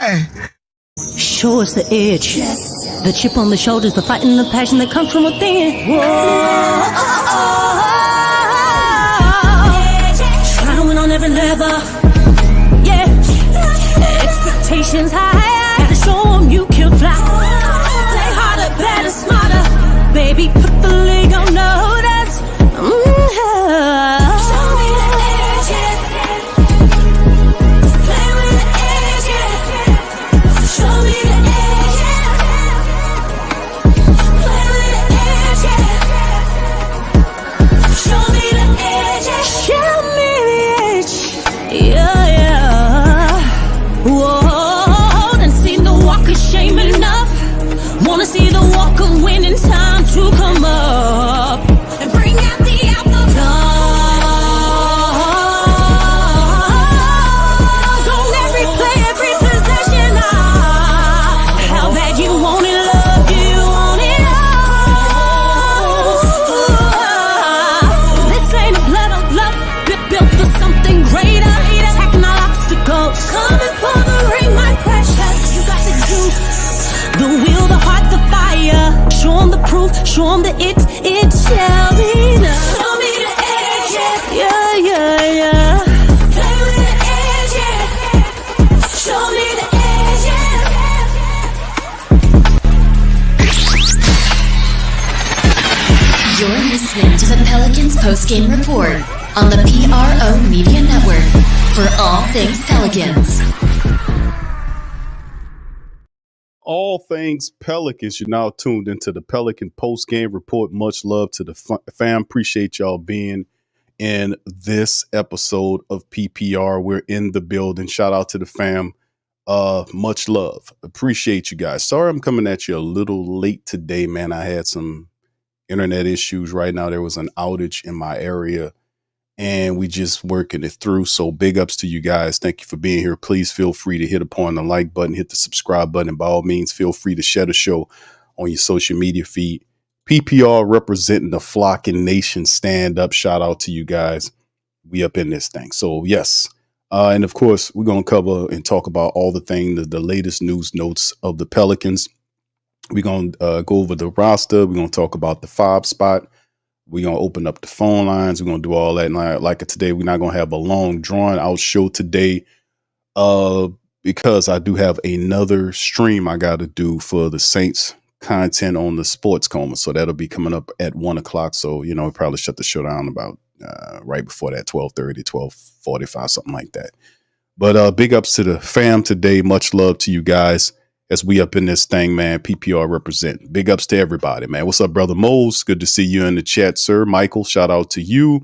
boy. Show us the edge. Yes. The chip on the shoulders, the fight and the passion that comes from within. Whoa. Try to win on every level. Yeah. Expectations high. Gotta show them you can fly. Play harder, better, smarter. Baby, put the league on notice. Show me the edge, yeah. Play with the edge, yeah. Show me the edge, yeah. Play with the edge, yeah. Show me the edge, yeah. Show me the edge, yeah, yeah. Whoa, done seen the walk of shame enough. Wanna see the walk of winning, time to come up and bring out the outlaw. Don't every play, every possession. How bad you want it, love you want it all. This ain't a blood of love, built for something greater. Attacking all obstacles, coming for the ring, my precious. You got the juice, the will, the heart, the fire. Show 'em the proof, show 'em that it shall be done. Show me the edge, yeah, yeah, yeah. Play with the edge, yeah. Show me the edge, yeah. You're listening to the Pelicans Postgame Report on the PRO Media Network for all things Pelicans. All things Pelicans, you're now tuned into the Pelican Postgame Report. Much love to the fam. Appreciate y'all being in this episode of PPR. We're in the building. Shout out to the fam. Much love. Appreciate you guys. Sorry I'm coming at you a little late today, man. I had some internet issues right now. There was an outage in my area, and we just working it through. So big ups to you guys. Thank you for being here. Please feel free to hit upon the like button, hit the subscribe button. By all means, feel free to share the show on your social media feed. PPR representing the flocking nation. Stand up. Shout out to you guys. We up in this thing. So yes. And of course, we're going to cover and talk about all the things, the latest news notes of the Pelicans. We're going to go over the roster. We're going to talk about the 5 spot. We're going to open up the phone lines. We're going to do all that. And like today, we're not going to have a long, drawn-out show today because I do have another stream I got to do for the Saints content on the Sports Coma. So that'll be coming up at 1 o'clock. So, you know, we'll probably shut the show down about right before that, 12:30, 12:45, something like that. But big ups to the fam today. Much love to you guys. As we up in this thing, man. PPR represent. Big ups to everybody, man. What's up, brother Mose? Good to see you in the chat, sir. Michael, shout out to you.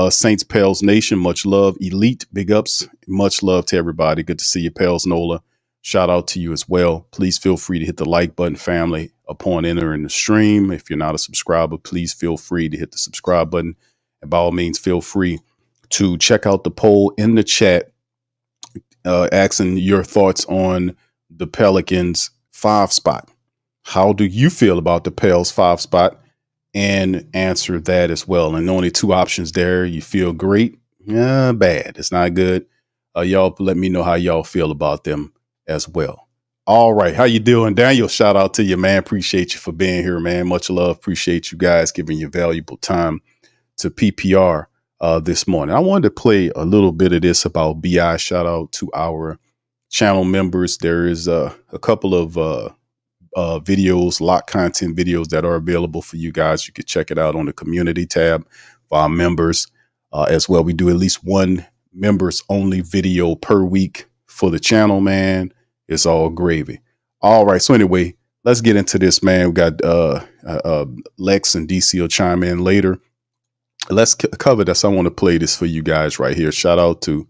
Saints Pels Nation, much love. Elite, big ups. Much love to everybody. Good to see you, Pels Nola. Shout out to you as well. Please feel free to hit the like button, family, upon entering the stream. If you're not a subscriber, please feel free to hit the subscribe button. And by all means, feel free to check out the poll in the chat, asking your thoughts on the Pelicans 5 spot. How do you feel about the Pels 5 spot? And answer that as well. And only 2 options there. You feel great? Yeah, bad. It's not good. Y'all let me know how y'all feel about them as well. All right. How you doing, Daniel? Shout out to you, man. Appreciate you for being here, man. Much love. Appreciate you guys giving your valuable time to PPR this morning. I wanted to play a little bit of this about BI. Shout out to our channel members. There is a couple of videos, lock content videos that are available for you guys. You can check it out on the community tab for our members as well. We do at least one members only video per week for the channel, man. It's all gravy. All right. So anyway, let's get into this, man. We got Lex and DC will chime in later. Let's cover this. I want to play this for you guys right here. Shout out to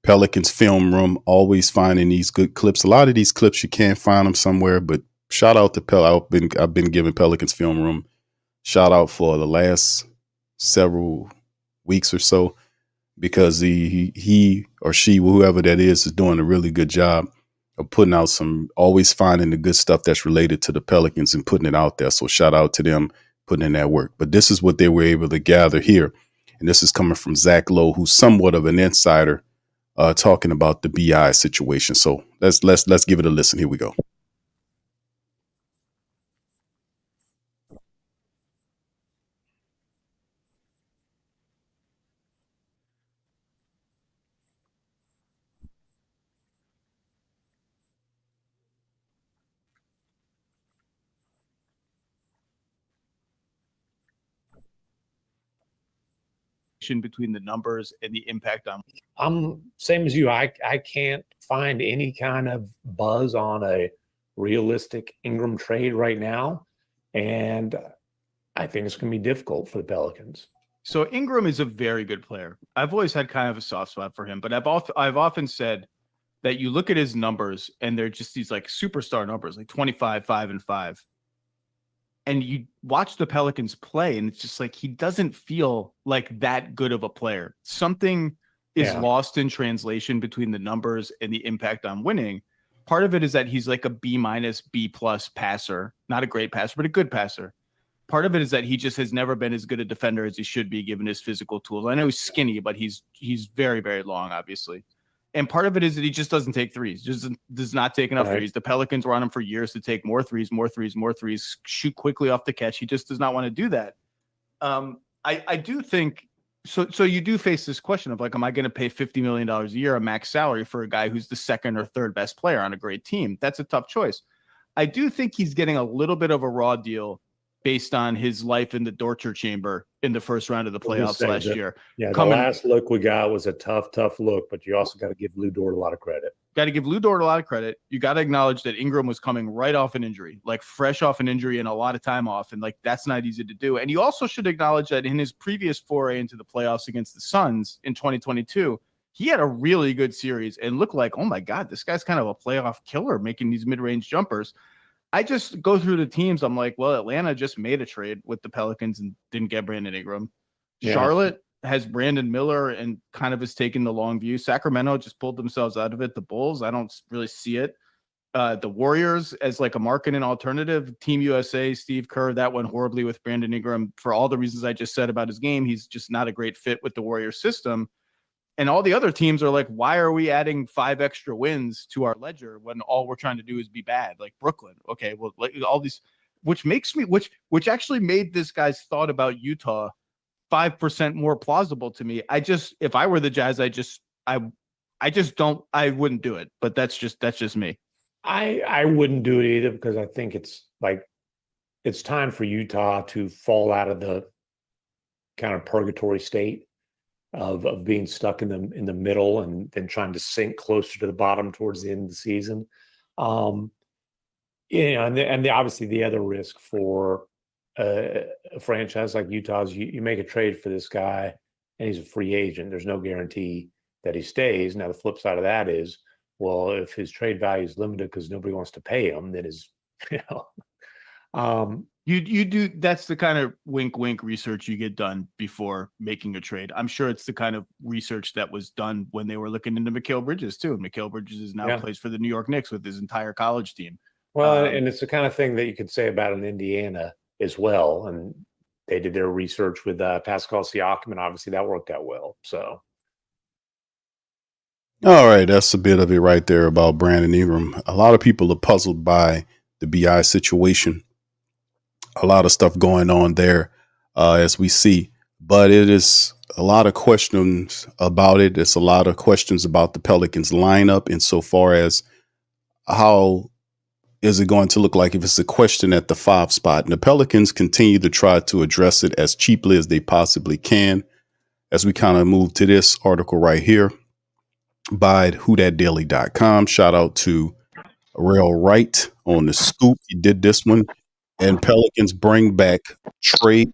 Pelicans Film Room, always finding these good clips. A lot of these clips, you can't find them somewhere, but shout out to I've been giving Pelicans Film Room shout out for the last several weeks or so, because he or she, whoever that is doing a really good job of putting out always finding the good stuff that's related to the Pelicans and putting it out there. So shout out to them putting in that work. But this is what they were able to gather here. And this is coming from Zach Lowe, who's somewhat of an insider talking about the BI situation. So let's give it a listen. Here we go. Between the numbers and the impact on. I'm same as you. I can't find any kind of buzz on a realistic Ingram trade right now, and I think it's going to be difficult for the Pelicans. So Ingram is a very good player. I've always had kind of a soft spot for him, but I've often said that you look at his numbers and they're just these like superstar numbers, like 25, 5, and 5. And you watch the Pelicans play, and it's just like he doesn't feel like that good of a player. Something is lost in translation between the numbers and the impact on winning. Part of it is that he's like a B-, B+ passer, not a great passer, but a good passer. Part of it is that he just has never been as good a defender as he should be given his physical tools. I know he's skinny, but he's very, very long, obviously. And part of it is that he just doesn't take threes, just does not take enough threes. The Pelicans were on him for years to take more threes, shoot quickly off the catch. He just does not want to do that. I do think so. So you do face this question of like, am I going to pay $50 million a year, a max salary for a guy who's the second or third best player on a great team? That's a tough choice. I do think he's getting a little bit of a raw deal based on his life in the torture chamber in the first round of the playoffs last year. Yeah, the last look we got was a tough look, but you also got to give Lou Dort a lot of credit. Got to give Lou Dort a lot of credit. You got to acknowledge that Ingram was coming right off an injury, like fresh off an injury and a lot of time off. And like, that's not easy to do. And you also should acknowledge that in his previous foray into the playoffs against the Suns in 2022, he had a really good series and looked like, oh my God, this guy's kind of a playoff killer making these mid-range jumpers. I just go through the teams. I'm like, well, Atlanta just made a trade with the Pelicans and didn't get Brandon Ingram. Yeah. Charlotte has Brandon Miller and kind of has taken the long view. Sacramento just pulled themselves out of it. The Bulls, I don't really see it. The Warriors as like a marketing alternative. Team USA, Steve Kerr, that went horribly with Brandon Ingram for all the reasons I just said about his game. He's just not a great fit with the Warriors system. And all the other teams are like, why are we adding 5 extra wins to our ledger when all we're trying to do is be bad? Like Brooklyn. Okay, well, like all these, which actually made this guy's thought about Utah 5% more plausible to me. If I were the Jazz, I wouldn't do it. But that's just me. I wouldn't do it either, because I think it's time for Utah to fall out of the kind of purgatory state of being stuck in the middle and then trying to sink closer to the bottom towards the end of the season. And obviously the other risk for a franchise like Utah is you make a trade for this guy and he's a free agent. There's no guarantee that he stays. Now the flip side of that is, well, if his trade value is limited because nobody wants to pay him, then you do. That's the kind of wink research you get done before making a trade. I'm sure it's the kind of research that was done when they were looking into Mikal Bridges too. And Mikal Bridges is now plays for the New York Knicks with his entire college team. Well, and it's the kind of thing that you could say about an Indiana as well. And they did their research with Pascal Siakam, and obviously that worked out well. So. All right, that's a bit of it right there about Brandon Ingram. A lot of people are puzzled by the BI situation. A lot of stuff going on there as we see, but it is a lot of questions about it. It's a lot of questions about the Pelicans lineup insofar as how is it going to look like if it's a question at the 5 spot. And the Pelicans continue to try to address it as cheaply as they possibly can. As we kind of move to this article right here by whothatdaily.com. Shout out to Rail Wright on the scoop. He did this one. And Pelicans bring back Trey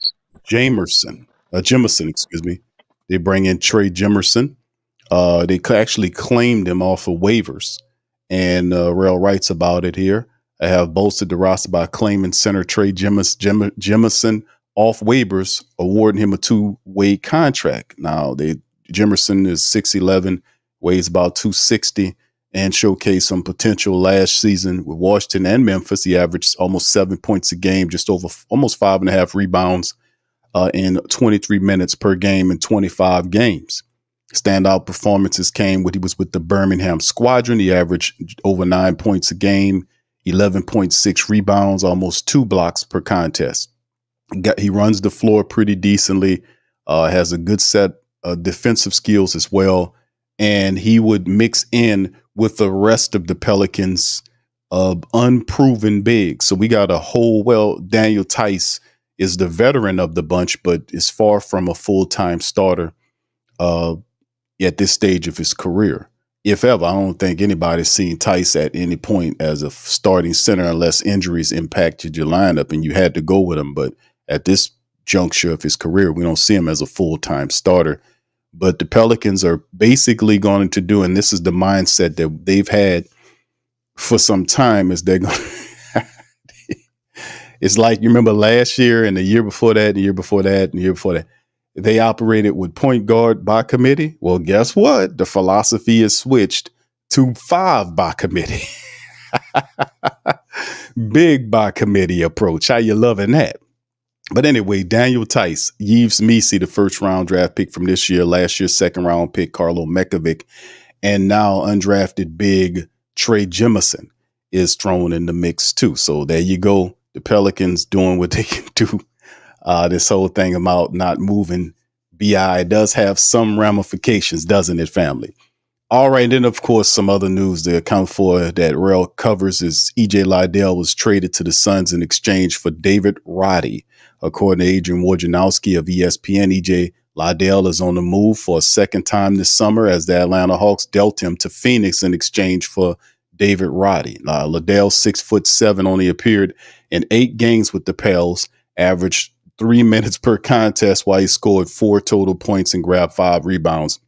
Jemison, excuse me. They bring in Trey Jemison. They actually claimed him off of waivers. And Rail writes about it here. I have bolstered the roster by claiming center Trey Jemison off waivers, awarding him a 2-way contract. Now, Jemison is 6'11", weighs about 260, and showcased some potential last season with Washington and Memphis. He averaged almost 7 points a game, just over almost 5.5 rebounds in 23 minutes per game in 25 games. Standout performances came when he was with the Birmingham Squadron. He averaged over 9 points a game, 11.6 rebounds, almost 2 blocks per contest. He runs the floor pretty decently, has a good set of defensive skills as well. And he would mix in with the rest of the Pelicans unproven big. So we got Daniel Tice is the veteran of the bunch, but is far from a full-time starter at this stage of his career. If ever, I don't think anybody's seen Tice at any point as a starting center unless injuries impacted your lineup and you had to go with him. But at this juncture of his career, we don't see him as a full-time starter. But the Pelicans are basically going to do, and this is the mindset that they've had for some time, is they're going to it's like, you remember last year and the year before that, and the year before that, and the year before that, they operated with point guard by committee. Well, guess what? The philosophy is switched to 5 by committee. Big by committee approach. How you loving that? But anyway, Daniel Tice, Yves Missi, the first round draft pick from this year, last year's second round pick, Karlo Mekovic, and now undrafted big Trey Jemison is thrown in the mix too. So there you go. The Pelicans doing what they can do. This whole thing about not moving BI does have some ramifications, doesn't it, family? All right. Then, of course, some other news to account for that Rel covers is EJ Liddell was traded to the Suns in exchange for David Roddy. According to Adrian Wojnarowski of ESPN, EJ Liddell is on the move for a second time this summer as the Atlanta Hawks dealt him to Phoenix in exchange for David Roddy. Liddell, 6'7", only appeared in 8 games with the Pels, averaged 3 minutes per contest while he scored 4 total points and grabbed 5 rebounds.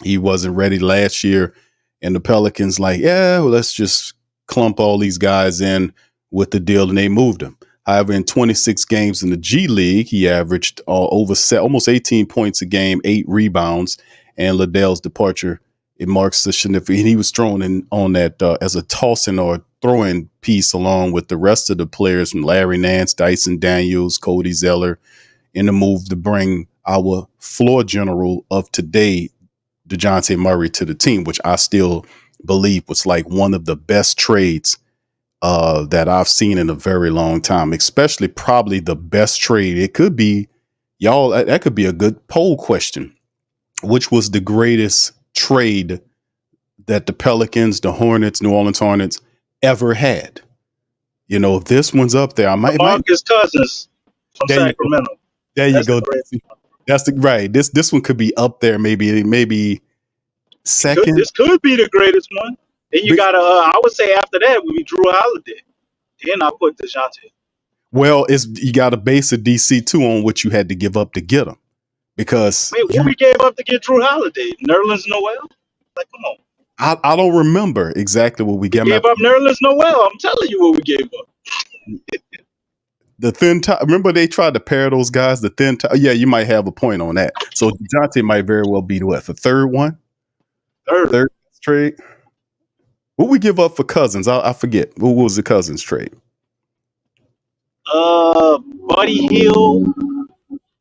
He wasn't ready last year, and the Pelicans let's just clump all these guys in with the deal, and they moved him. However, in 26 games in the G League, he averaged almost 18 points a game, 8 rebounds, and Liddell's departure, it marks the significant. He was thrown in on that as a tossing or throw-in piece along with the rest of the players from Larry Nance, Dyson Daniels, Cody Zeller, in the move to bring our floor general of today, DeJounte Murray, to the team, which I still believe was like one of the best trades that I've seen in a very long time, especially probably the best trade. It could be, y'all, that could be a good poll question. Which was the greatest trade that the Pelicans, the Hornets, New Orleans Hornets ever had? You know, if this one's up there, Marcus Cousins from Sacramento. There you go. That's the right. This one could be up there, maybe second. This could be the greatest one. Then you got I would say after that would be Drew Holiday. Then I put DeJounte. Well, you got to base a DC2 on what you had to give up to get him. Because what we gave up to get Drew Holiday? Nerlens Noel? Like, come on. I don't remember exactly what we gave up. Nerlens Noel. I'm telling you what we gave up. The thin top. Remember they tried to pair those guys, the thin top. Yeah, you might have a point on that. So DeJounte might very well be the third one? Third trade? What we give up for Cousins? I forget. What was the Cousins trade? Buddy Hield.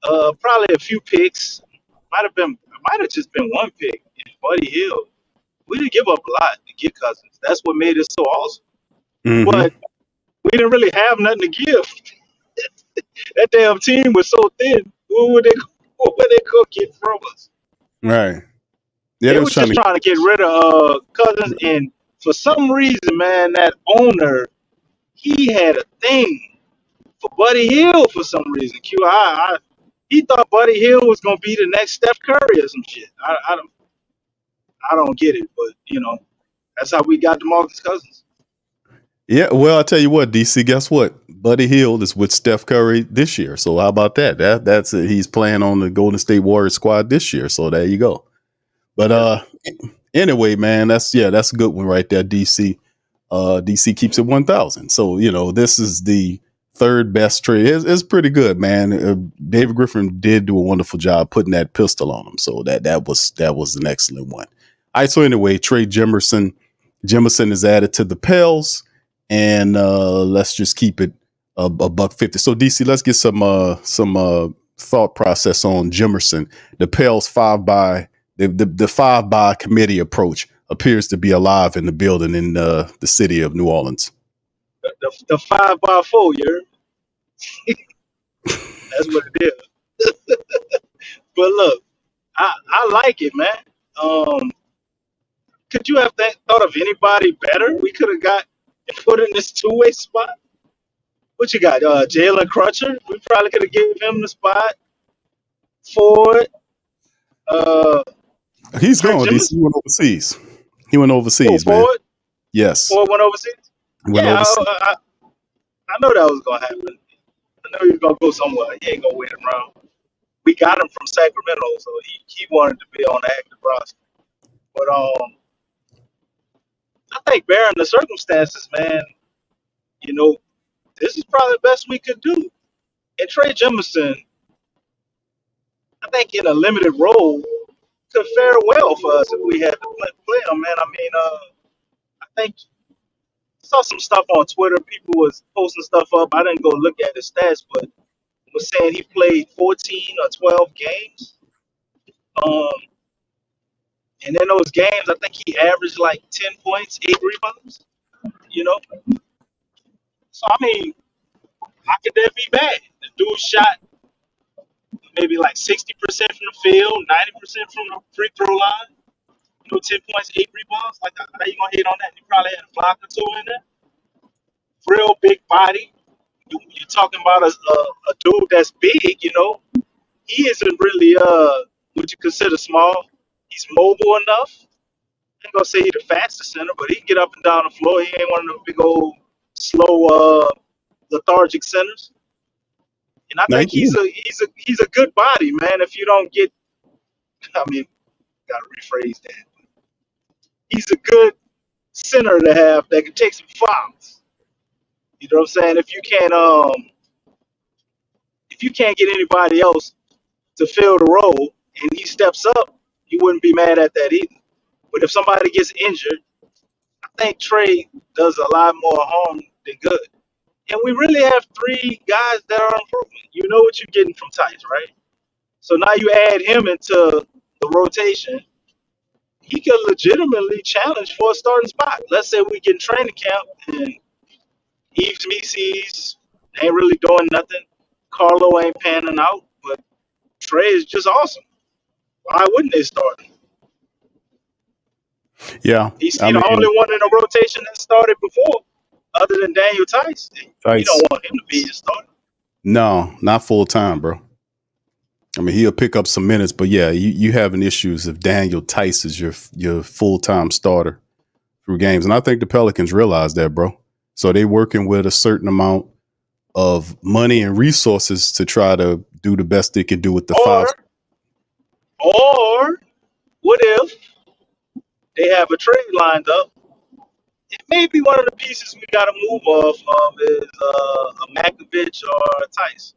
Probably a few picks. Might have just been one pick. And Buddy Hield. We didn't give up a lot to get Cousins. That's what made it so awesome. Mm-hmm. But we didn't really have nothing to give. That damn team was so thin. What would they go get from us? Right. Yeah, they was just trying to get rid of Cousins, and for some reason, man, that owner, he had a thing for Buddy Hield for some reason. He thought Buddy Hield was gonna be the next Steph Curry or some shit. I don't get it, but you know, that's how we got DeMarcus Cousins. Yeah, well, I'll tell you what, DC, guess what? Buddy Hield is with Steph Curry this year. So how about that? That's it. He's playing on the Golden State Warriors squad this year. So there you go. But anyway, man, that's a good one right there, DC. DC keeps it 1,000. So, you know, this is the third best trade. It's pretty good, man. David Griffin did do a wonderful job putting that pistol on him. So that was an excellent one. All right. So anyway, Trey Jemison is added to the Pels. And let's just keep it a $150. So DC, let's get some thought process on Jemison. The Pels 5 by The five by committee approach appears to be alive in the building in the city of New Orleans. The 5x4, that's what it is. But look, I like it, man. Could you have thought of anybody better we could have got and put in this two-way spot? What you got? Jalen Crutcher? We probably could have given him the spot. Ford. He's Trey gone. DC Jemison? went overseas. He went overseas, man. Ford? Yes. Ford went overseas? He went Yeah, overseas. I know that was going to happen. I know he was going to go somewhere. He ain't going to wait around. We got him from Sacramento, so he wanted to be on the active roster. But I think bearing the circumstances, man, this is probably the best we could do. And Trey Jemison, I think in a limited role, could fare well for us if we had to play him, man. I mean, I think I saw some stuff on Twitter. People was posting stuff up. I didn't go look at his stats, but was saying he played 14 or 12 games. And in those games, I think he averaged like 10 points, 8 rebounds. So I mean, how could that be bad? The dude shot maybe like 60% from the field, 90% from the free throw line. 10 points, 8 rebounds. Like, how you gonna hate on that? You probably had a block or two in there. Real big body. You're talking about a dude that's big. He isn't really what you consider small. He's mobile enough. I ain't gonna say he's the fastest center, but he can get up and down the floor. He ain't one of them big old slow lethargic centers. And I think he's a good body, man. If you don't get, I mean, gotta rephrase that. He's a good center to have that can take some fouls. You know what I'm saying? If you can't get anybody else to fill the role and he steps up, you wouldn't be mad at that either. But if somebody gets injured, I think Trey does a lot more harm than good. And we really have 3 guys that are improving. You know what you're getting from Tice, right? So now you add him into the rotation. He could legitimately challenge for a starting spot. Let's say we get in training camp and Eves Meese's ain't really doing nothing. Carlo ain't panning out, but Trey is just awesome. Why wouldn't they start him? Yeah. He's the only one in the rotation that started before, other than Daniel Tice. You don't want him to be your starter. No, not full time, bro. I mean, he'll pick up some minutes, but yeah, you having issues if Daniel Tice is your full time starter through games, and I think the Pelicans realize that, bro. So they working with a certain amount of money and resources to try to do the best they can do with the 5. Or what if they have a trade lined up? It may be one of the pieces we got to move off of is a Makovich or a Tice.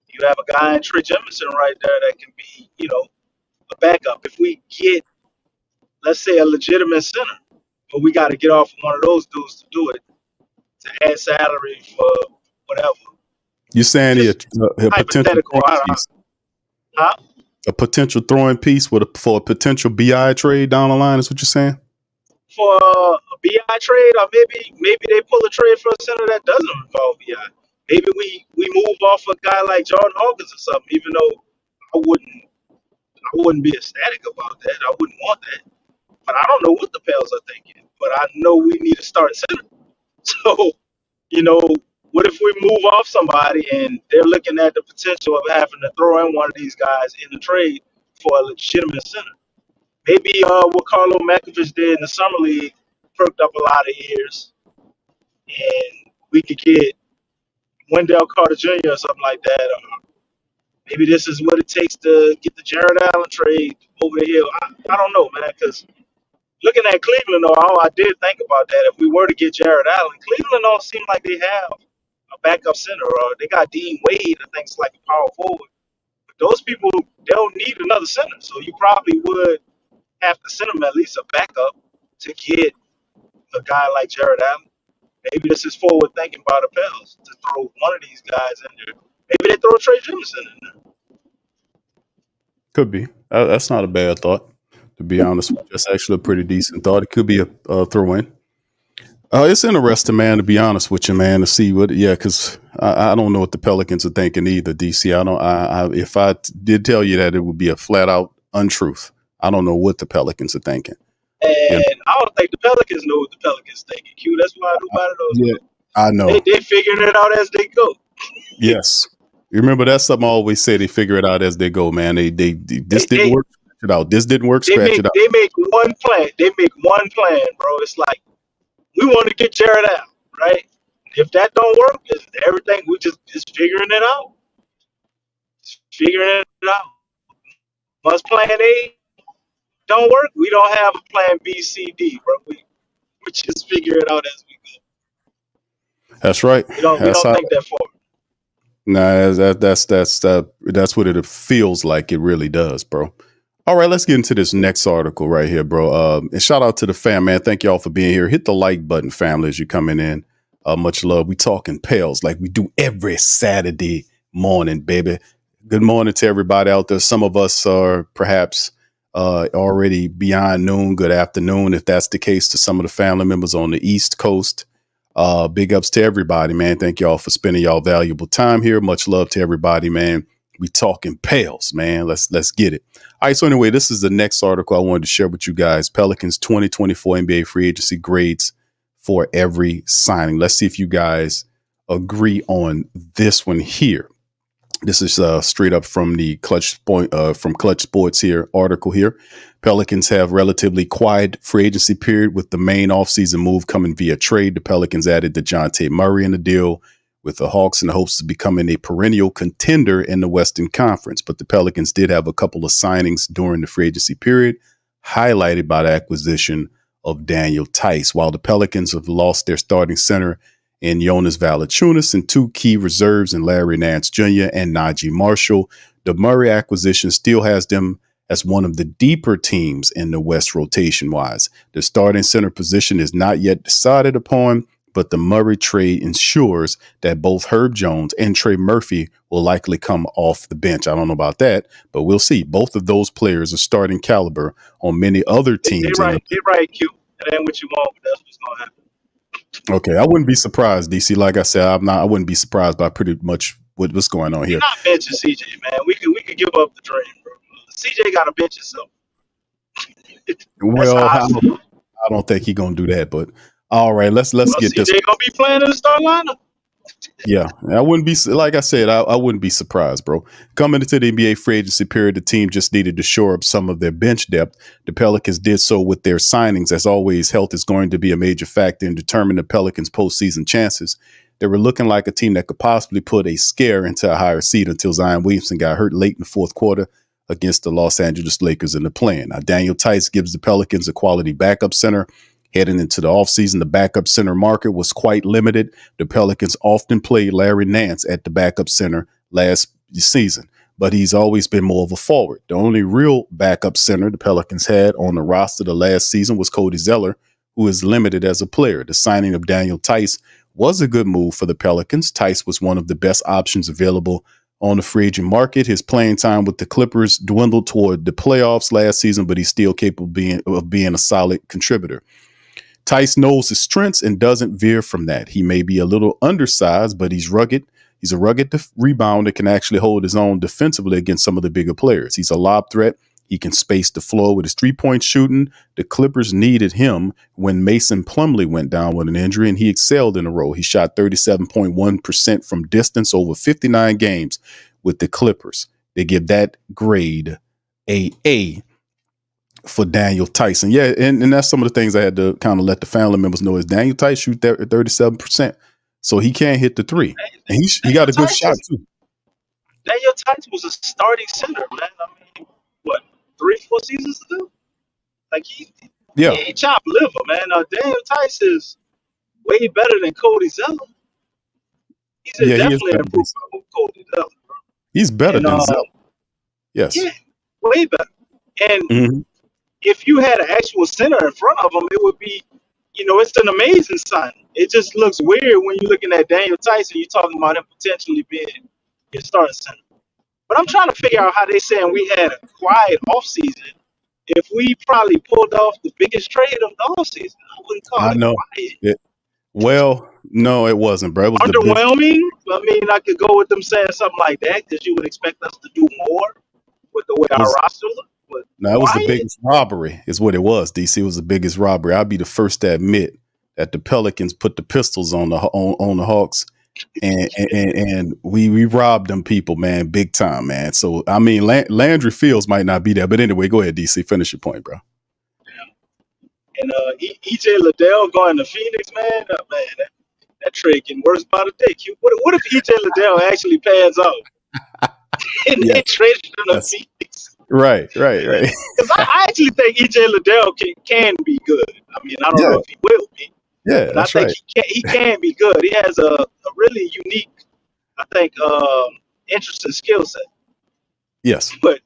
You have a guy in Trey Jemison right there that can be, a backup. If we get, let's say, a legitimate center, but we got to get off of one of those dudes to do it, to add salary for whatever. You're saying a potential piece. Huh? A potential throwing piece for a potential BI trade down the line is what you're saying? For a BI trade, or maybe they pull a trade for a center that doesn't involve BI. Maybe we move off a guy like Jordan Hawkins or something, even though I wouldn't be ecstatic about that. I wouldn't want that. But I don't know what the Pels are thinking. But I know we need a starting center. So, what if we move off somebody and they're looking at the potential of having to throw in one of these guys in the trade for a legitimate center? Maybe what Carlo Makovich did in the summer league perked up a lot of ears, and we could get Wendell Carter Jr. or something like that. Or maybe this is what it takes to get the Jared Allen trade over the hill. I don't know, man, because looking at Cleveland, though, I did think about that. If we were to get Jared Allen, Cleveland don't seem like they have a backup center. Or they got Dean Wade, I think, it's like a power forward. But those people, they'll need another center. So you probably would have to send them at least a backup to get a guy like Jared Allen. Maybe this is forward thinking by the Pels to throw one of these guys in there. Maybe they throw Trey Jemison in there. Could be. That's not a bad thought, to be honest. That's actually a pretty decent thought. It could be a throw in. It's interesting, man, to be honest with you, man, to see because I don't know what the Pelicans are thinking either, DC. If I did tell you that, it would be a flat out untruth. I don't know what the Pelicans are thinking. And Yeah. I don't think the Pelicans know what the Pelicans thinking. Q. That's why nobody knows. Yeah, I know. They figuring it out as they go. Yes. You remember that's something I always say. They figure it out as they go, man. This didn't work. Scratch it out. This didn't work. Scratch it out. They make one plan. Bro. It's like, we want to get Jared out, right? If that don't work, it's everything we just figuring it out. Once plan A don't work, we don't have a plan B, C, D, bro. We just figure it out as we go. That's right. We don't think that far. Nah, that's what it feels like. It really does, bro. All right, let's get into this next article right here, bro. And shout out to the fam, man. Thank y'all for being here. Hit the like button, family, as you're coming in. Much love. We talking Pels like we do every Saturday morning, baby. Good morning to everybody out there. Some of us are perhaps already beyond noon. Good afternoon, if that's the case, to some of the family members on the East Coast. Big ups to everybody, man. Thank y'all for spending y'all valuable time here. Much love to everybody, man. We talking Pels, man. Let's get it. All right. So anyway, this is the next article I wanted to share with you guys. Pelicans 2024 NBA free agency grades for every signing. Let's see if you guys agree on this one here. This is straight up from the Clutch Sports here article here. Pelicans have relatively quiet free agency period with the main offseason move coming via trade. The Pelicans added DeJounte Murray in the deal with the Hawks in the hopes of becoming a perennial contender in the Western Conference. But the Pelicans did have a couple of signings during the free agency period, highlighted by the acquisition of Daniel Theis. While the Pelicans have lost their starting center in Jonas Valanciunas and two key reserves in Larry Nance Jr. and Najee Marshall, the Murray acquisition still has them as one of the deeper teams in the West rotation-wise. The starting center position is not yet decided upon, but the Murray trade ensures that both Herb Jones and Trey Murphy will likely come off the bench. I don't know about that, but we'll see. Both of those players are starting caliber on many other teams. They're right, Q. That ain't what you want, but that's what's going to happen. Okay, I wouldn't be surprised, DC. Like I said, I wouldn't be surprised by pretty much what's going on here. You're not benching CJ, man. We could give up the dream, bro. CJ got to bench himself. Well, I don't think he's gonna do that. But all right, let's get CJ this. CJ gonna be playing in the start lineup. Yeah, I wouldn't be, like I said, I wouldn't be surprised, bro. Coming into the NBA free agency period, the team just needed to shore up some of their bench depth. The Pelicans did so with their signings. As always, health is going to be a major factor in determining the Pelicans' postseason chances. They were looking like a team that could possibly put a scare into a higher seed until Zion Williamson got hurt late in the fourth quarter against the Los Angeles Lakers in the play-in. Now, Daniel Theis gives the Pelicans a quality backup center. Heading into the offseason, the backup center market was quite limited. The Pelicans often played Larry Nance at the backup center last season, but he's always been more of a forward. The only real backup center the Pelicans had on the roster the last season was Cody Zeller, who is limited as a player. The signing of Daniel Theis was a good move for the Pelicans. Theis was one of the best options available on the free agent market. His playing time with the Clippers dwindled toward the playoffs last season, but he's still capable of being a solid contributor. Theis knows his strengths and doesn't veer from that. He may be a little undersized, but he's rugged. He's a rugged rebounder that can actually hold his own defensively against some of the bigger players. He's a lob threat. He can space the floor with his three-point shooting. The Clippers needed him when Mason Plumlee went down with an injury, and he excelled in the role. He shot 37.1% from distance over 59 games with the Clippers. They give that grade A for Daniel Theis. Yeah, and that's some of the things I had to kind of let the family members know is Daniel Theis shoot that at 37%. So he can't hit the three. And he got a good shot too. Daniel Theis was a starting center, man. I mean, what, 3-4 seasons ago? Like he chopped liver, man. Daniel Theis is way better than Cody Zeller. He's definitely an improvement over Cody Zeller, bro. He's better than Zeller. Yes. Yeah, way better. And if you had an actual center in front of him, it would be, it's an amazing sign. It just looks weird when you're looking at Daniel Theis and you're talking about him potentially being your starting center. But I'm trying to figure out how they saying we had a quiet offseason if we probably pulled off the biggest trade of the offseason. I wouldn't call I it know. quiet. Well, no, it wasn't, bro. It was the big, Underwhelming. I mean, I could go with them saying something like that because you would expect us to do more with the way it our was, roster looked. But no, it was the quiet? biggest robbery, is what it was. DC was the biggest robbery. I'll be the first to admit that the Pelicans put the pistols on the Hawks, and we robbed them people, man, big time, man. So I mean, Landry Fields might not be there, but anyway, go ahead, DC, finish your point, bro. And EJ Liddell going to Phoenix, man, that trade getting worse by the day. What if EJ Liddell actually pans out and they traded him to Phoenix? Right. Because I actually think EJ Liddell can be good. I mean, I don't know if he will be. Yeah, but that's I think he can be good. He has a really unique, I think, interesting skill set. Yes. But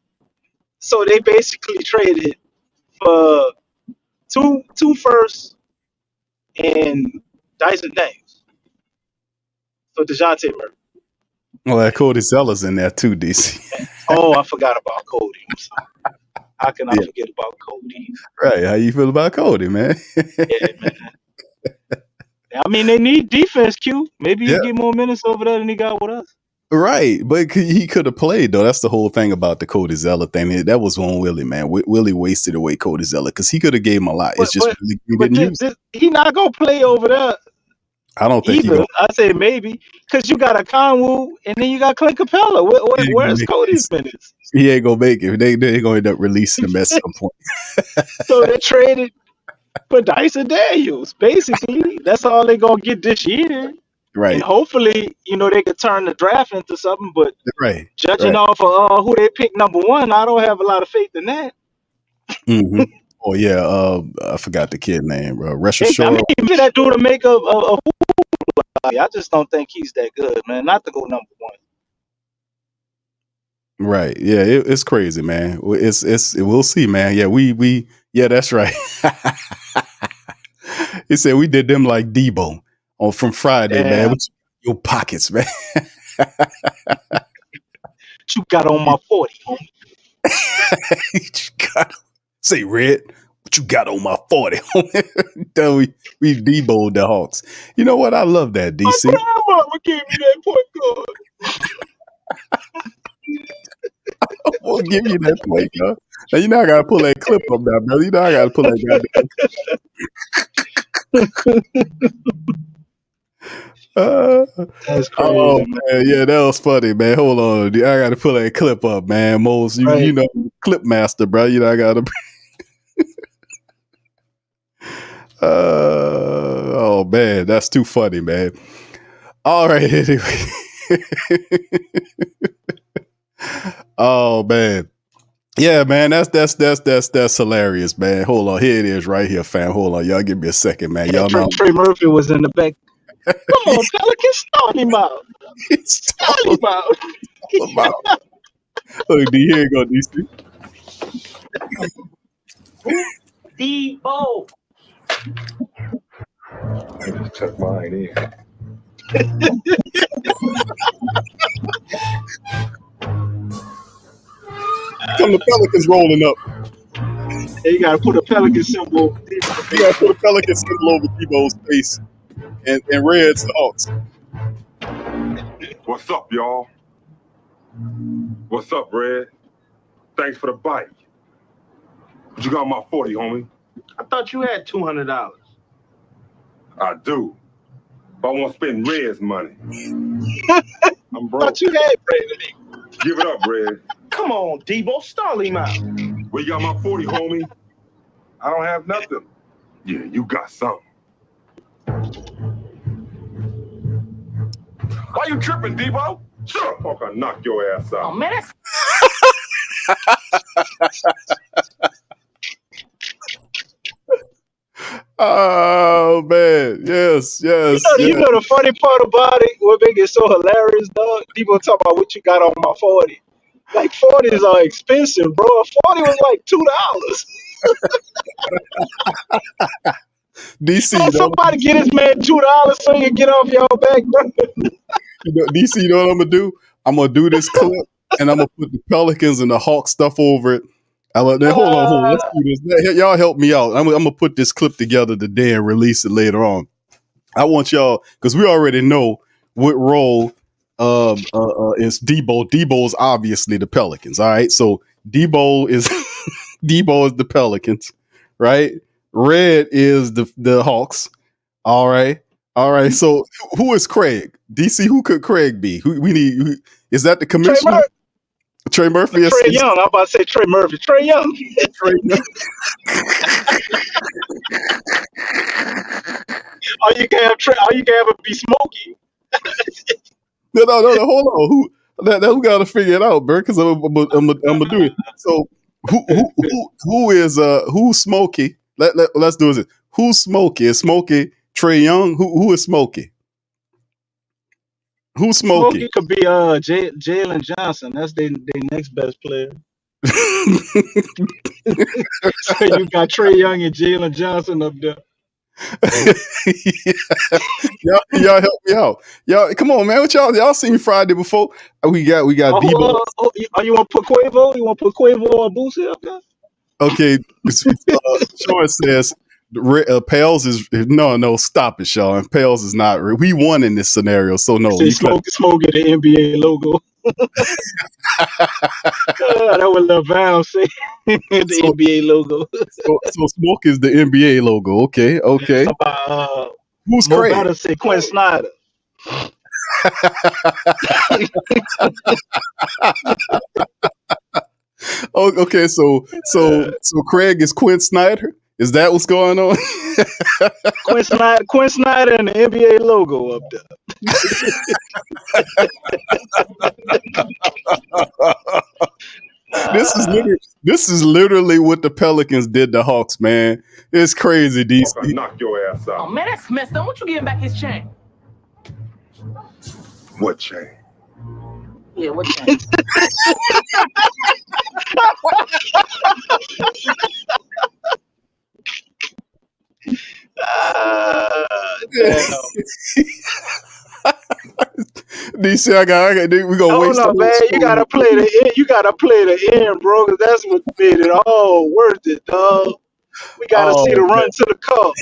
so they basically traded for two firsts and Dyson Daniels. So DeJounte Murray. Well, Cody Zeller's in there too, DC. Oh, I forgot about Cody. I'm sorry. How can I forget about Cody? Right. How you feel about Cody, man? Yeah, man. I mean, they need defense, Q. Maybe he get more minutes over there than he got with us. Right, but he could have played, though. That's the whole thing about the Cody Zeller thing. That was on Willie, man. Willie wasted away Cody Zeller because he could have gave him a lot. It's just Willie didn't use it. He not going to play over there. I don't think either. I say maybe because you got a Conwoo and then you got Clint Capella. Where's Cody's minutes? He ain't going to make it. They're going to end up releasing him at some point. So they traded for Dyson Daniels. Basically, that's all they're going to get this year. Right. And hopefully, they could turn the draft into something. But judging off of who they picked number one, I don't have a lot of faith in that. Mm-hmm. Oh, yeah. I forgot the kid name. Resha Shaw. I mean, maybe that dude to make a I just don't think he's that good, man. Not to go number one. Right. Yeah, it's crazy, man. We'll see, man. Yeah, we that's right. He said we did them like Debo from Friday, man. With your pockets, man. You got on my 40, homie. Say, Red, what you got on my 40? we Debo'd the Hawks. You know what? I love that, DC. My grandmama gave me that point guard. We'll give you that point guard. Now, you know I got to pull that clip up now, brother. You know I got to pull that goddamn That's crazy. Oh, man. Yeah, that was funny, man. Hold on. I got to pull that clip up, man. Most, you know, clip master, bro. You know, I got to. Oh, man. That's too funny, man. All right. Anyway. Oh, man. Yeah, man. That's hilarious, man. Hold on. Here it is right here, fam. Hold on. Y'all give me a second, man. Y'all know. Trey Murphy was in the back. Come on, Pelicans, start him out. Start him out. Look, here you go, DC. Debo. I just took mine in. Come the Pelicans rolling up. Hey, you gotta put a Pelican symbol. You gotta put a Pelican symbol over Debo's face. And Red's the Hawks. What's up, y'all? What's up, Red? Thanks for the bike. What you got on my 40, homie? I thought you had $200. I do. But I won't spend Red's money. I'm broke. I thought you had Red. Give it up, Red. Come on, Debo, stall him out. Where you got my 40, homie? I don't have nothing. Yeah, you got something. Why you tripping, Debo? Shut up, fuck! I knock your ass out. Oh, man. Oh, man. Yes. You know the funny part about it, what make it so hilarious, dog? People talk about what you got on my 40. Like, 40s are expensive, bro. A 40 was like $2. DC, somebody get this man $2 so he can get off y'all back, bro. DC, you know what I'm gonna do? I'm gonna do this clip and I'm gonna put the Pelicans and the Hawks stuff over it. Hold on. Let's do this. Y'all help me out. I'm gonna put this clip together today and release it later on. I want y'all, because we already know what role is Debo. Debo is obviously the Pelicans. All right, so Debo is Debo is the Pelicans, right? Red is the Hawks. All right. So who is Craig? DC, who could Craig be? Is that the commissioner? Trey Murphy is Trey Young. I'm about to say Trey Murphy. Trey Young. Trey Young. All you can have be Smokey. No. Hold on. Who got to figure it out, bro? Because I'm gonna do it. So who's Smokey? Let's do it. Who's Smokey? Is Smokey Trey Young? Who is Smokey? Who's Smokey? Smokey could be Jalen Johnson. That's their next best player. So you got Trey Young and Jalen Johnson up there. Y'all help me out. Y'all, come on, man. What y'all seen Friday before? We got Debo. You want to put Quavo? You want to put Quavo or Boosie up there? Okay. Sean says Pels is no. Stop it, Sean. Pels is not. We won in this scenario, so no. Smoke at the NBA logo. That was LaVal say the NBA logo. So Smoke is the NBA logo. Okay. Who's Mo Craig? better say Quinn Snyder. Oh, okay. So Craig is Quinn Snyder. Is that what's going on? Quinn Snyder and the NBA logo up there. This is literally what the Pelicans did to Hawks, man. It's crazy, DC. Knock your ass out. Oh man, that's messed up. What you giving back his chain? What chain? Yeah, what chain? DC, I got. We gonna wait. Hold on, man. You gotta play the end, bro. Because that's what made it all worth it, dog. We gotta see the run to the cup.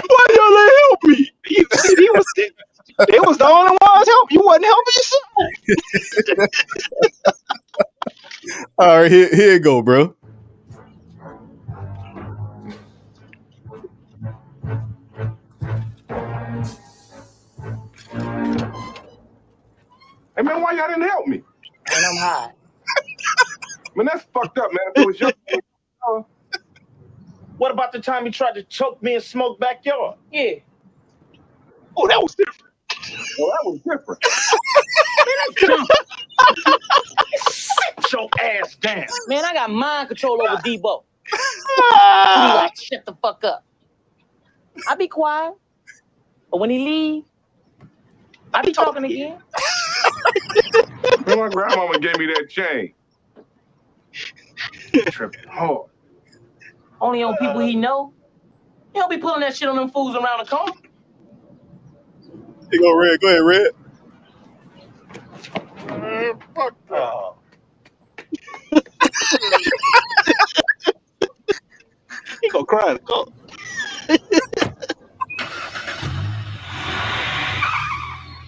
Why y'all let help me? They was the only ones help. You wasn't helping yourself. All right, here you go, bro. Hey man, why y'all didn't help me? And I'm high. Man, that's fucked up, man. If it was your What about the time he tried to choke me in Smoke backyard? Yeah. Oh, that was different. well, that was different. Sit your ass down. Man, I got mind control over Debo. He Ah, like, shut the fuck up. I be quiet. But when he leave, I be talking again. Man, my grandmama gave me that chain. Tripping hard. Only on people he know. He don't be pulling that shit on them fools around the corner. Here go Red. Go ahead, Red. Man, fuck that. he gonna cry in the car.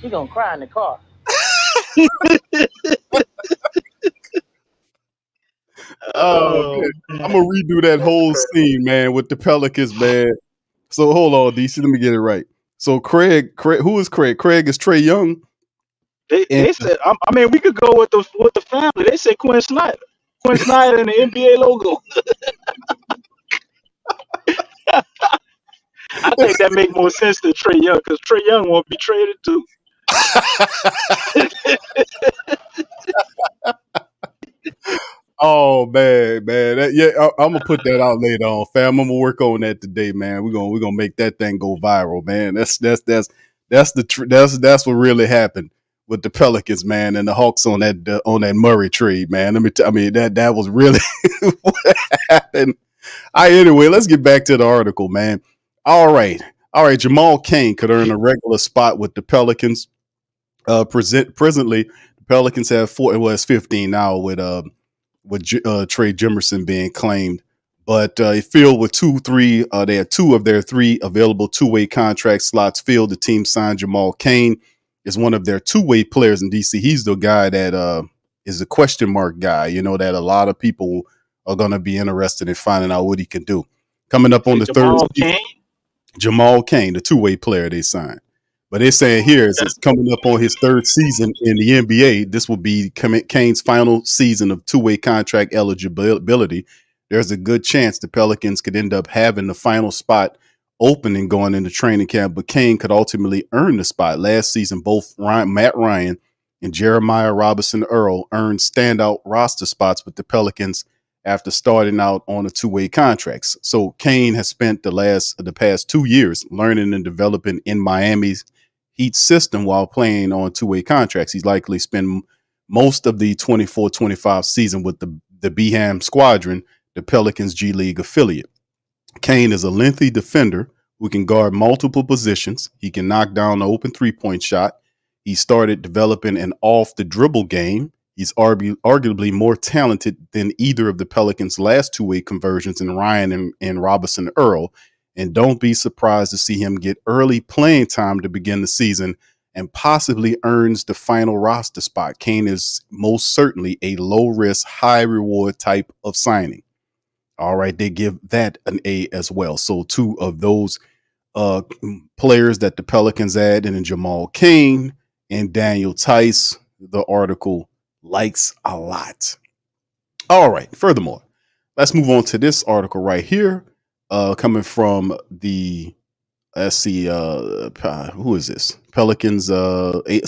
He gonna cry in the car. Oh, man. I'm gonna redo that whole scene, man, with the Pelicans, man. So hold on, DC. Let me get it right. So Craig, who is Craig? Craig is Trey Young. They said, I mean, we could go with the family. They said Quinn Snyder and the NBA logo. I think that make more sense than Trey Young because Trey Young won't be traded too. Oh man. I'm gonna put that out later on, fam. I'm gonna work on that today, man. We're gonna make that thing go viral, man. That's what really happened with the Pelicans, man, and the Hawks on that Murray trade, man. That was really what happened. Anyway, let's get back to the article, man. All right. Jamal Cain could earn a regular spot with the Pelicans. Presently, the Pelicans have four. Well, it's 15 now with Trey Jimmerson being claimed, but it filled with three. They had two of their three available two-way contract slots filled. The team signed Jamal Cain as one of their two-way players in DC. He's the guy that is a question mark guy. You know that a lot of people are going to be interested in finding out what he can do. Coming up on the third. Jamal Cain, the two-way player they signed. But they're saying here is it's coming up on his third season in the NBA. This will be Cain's final season of two-way contract eligibility. There's a good chance the Pelicans could end up having the final spot open and going into training camp, but Cain could ultimately earn the spot. Last season, both Matt Ryan and Jeremiah Robinson Earl earned standout roster spots with the Pelicans after starting out on a two-way contracts. So Cain has spent the past 2 years learning and developing in Miami's Heat system while playing on two-way contracts. He's likely spent most of the 24-25 season with the Beham Squadron, the Pelicans G League affiliate. Cain is a lengthy defender who can guard multiple positions. He can knock down the open three-point shot. He started developing an off-the-dribble game. He's arguably more talented than either of the Pelicans' last two-way conversions in Ryan and Robinson Earl. And don't be surprised to see him get early playing time to begin the season and possibly earns the final roster spot. Cain is most certainly a low-risk, high-reward type of signing. All right, they give that an A as well. So two of those players that the Pelicans add, and then Jamal Cain and Daniel Tice, the article likes a lot. All right, furthermore, let's move on to this article right here. Coming from the, let's see, who is this? Pelicans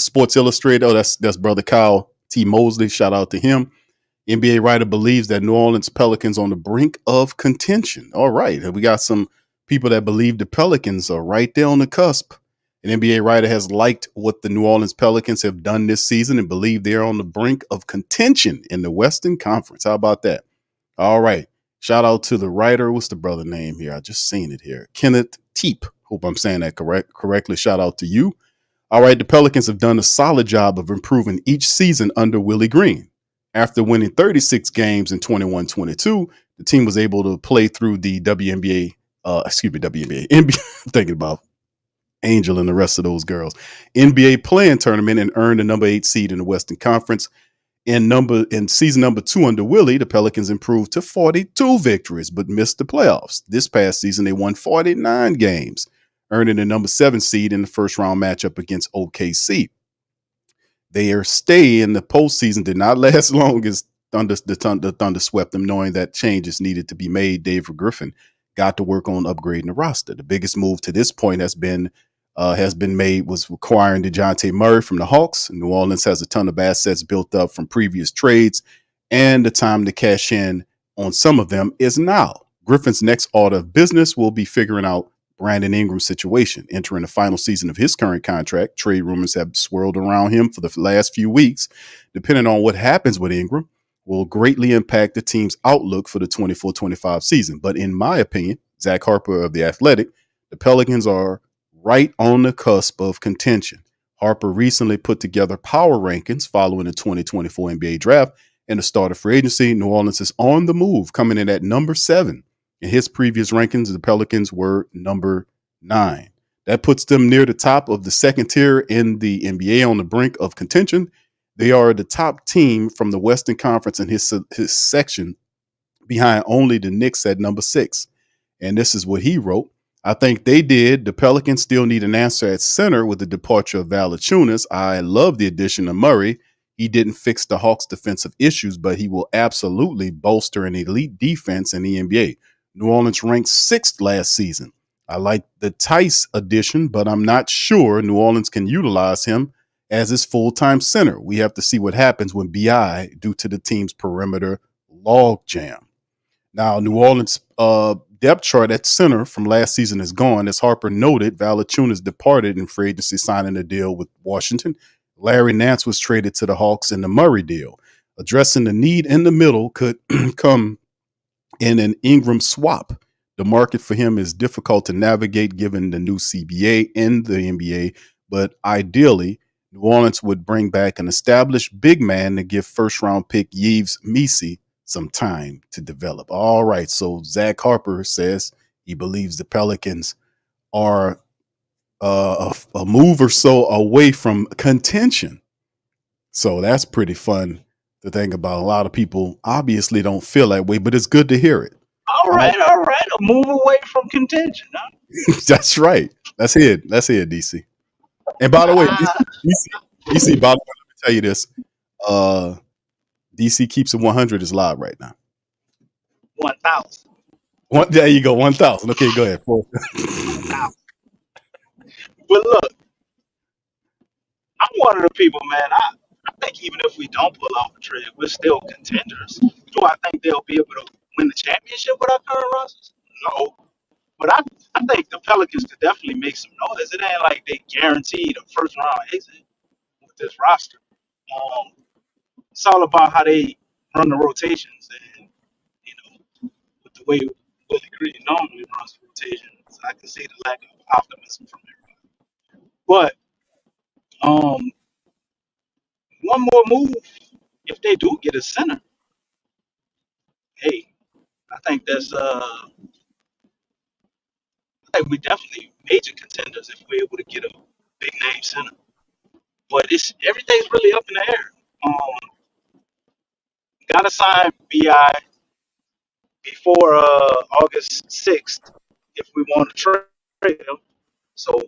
Sports Illustrated. Oh, that's brother Kyle T. Mosley. Shout out to him. NBA writer believes that New Orleans Pelicans on the brink of contention. All right, we got some people that believe the Pelicans are right there on the cusp. An NBA writer has liked what the New Orleans Pelicans have done this season and believe they're on the brink of contention in the Western Conference. How about that? All right. Shout out to the writer. What's the brother name here? I just seen it here. Kenneth Teep. Hope I'm saying that correctly. Shout out to you. All right. The Pelicans have done a solid job of improving each season under Willie Green. After winning 36 games in 21-22, the team was able to play through the WNBA. NBA. I'm thinking about Angel and the rest of those girls. NBA playing tournament and earned the number 8 seed in the Western Conference. In season number 2 under Willie, the Pelicans improved to 42 victories, but missed the playoffs. This past season, they won 49 games, earning the number 7 seed in the first round matchup against OKC. Their stay in the postseason did not last long as the Thunder swept them, knowing that changes needed to be made. David Griffin got to work on upgrading the roster. The biggest move to this point has been made was acquiring DeJounte Murray from the Hawks. New Orleans has a ton of assets built up from previous trades, and the time to cash in on some of them is now. Griffin's next order of business will be figuring out Brandon Ingram's situation. Entering the final season of his current contract, trade rumors have swirled around him for the last few weeks. Depending on what happens with Ingram, will greatly impact the team's outlook for the 24-25 season. But in my opinion, Zach Harper of The Athletic, the Pelicans are right on the cusp of contention. Harper recently put together power rankings following the 2024 NBA draft and the start of free agency. New Orleans is on the move, coming in at number 7. In his previous rankings, the Pelicans were number 9. That puts them near the top of the second tier in the NBA on the brink of contention. They are the top team from the Western Conference in his section, behind only the Knicks at number 6. And this is what he wrote. I think they did. The Pelicans still need an answer at center with the departure of Valanciunas. I love the addition of Murray. He didn't fix the Hawks' defensive issues, but he will absolutely bolster an elite defense in the NBA. New Orleans ranked 6th last season. I like the Tice addition, but I'm not sure New Orleans can utilize him as his full-time center. We have to see what happens when BI due to the team's perimeter logjam. Now, New Orleans depth chart at center from last season is gone. As Harper noted, Valanciunas departed in free agency, signing a deal with Washington. Larry Nance was traded to the Hawks in the Murray deal. Addressing the need in the middle could come in an Ingram swap. The market for him is difficult to navigate given the new CBA in the NBA, but ideally, New Orleans would bring back an established big man to give first-round pick Yves Missi some time to develop. All right, so Zach Harper says he believes the Pelicans are a move or so away from contention. So that's pretty fun to think about. A lot of people obviously don't feel that way, but it's good to hear it. All right. A move away from contention. Huh? That's right. That's it, DC. And by the way, DC, by the way, let me tell you this. DC Keeps It 100 is live right now. 1,000. There you go, 1,000. Okay, go ahead. But look, I'm one of the people, man. I think even if we don't pull off a trade, we're still contenders. Do I think they'll be able to win the championship with our current rosters? No. But I think the Pelicans could definitely make some noise. It ain't like they guaranteed a first round exit with this roster. It's all about how they run the rotations, and with the way Willie Green normally runs the rotations, I can see the lack of optimism from everybody. But one more move, if they do get a center, hey, I think I think we definitely major contenders if we're able to get a big name center. But everything's really up in the air. Gotta sign Bi before August 6th if we want to trade him. So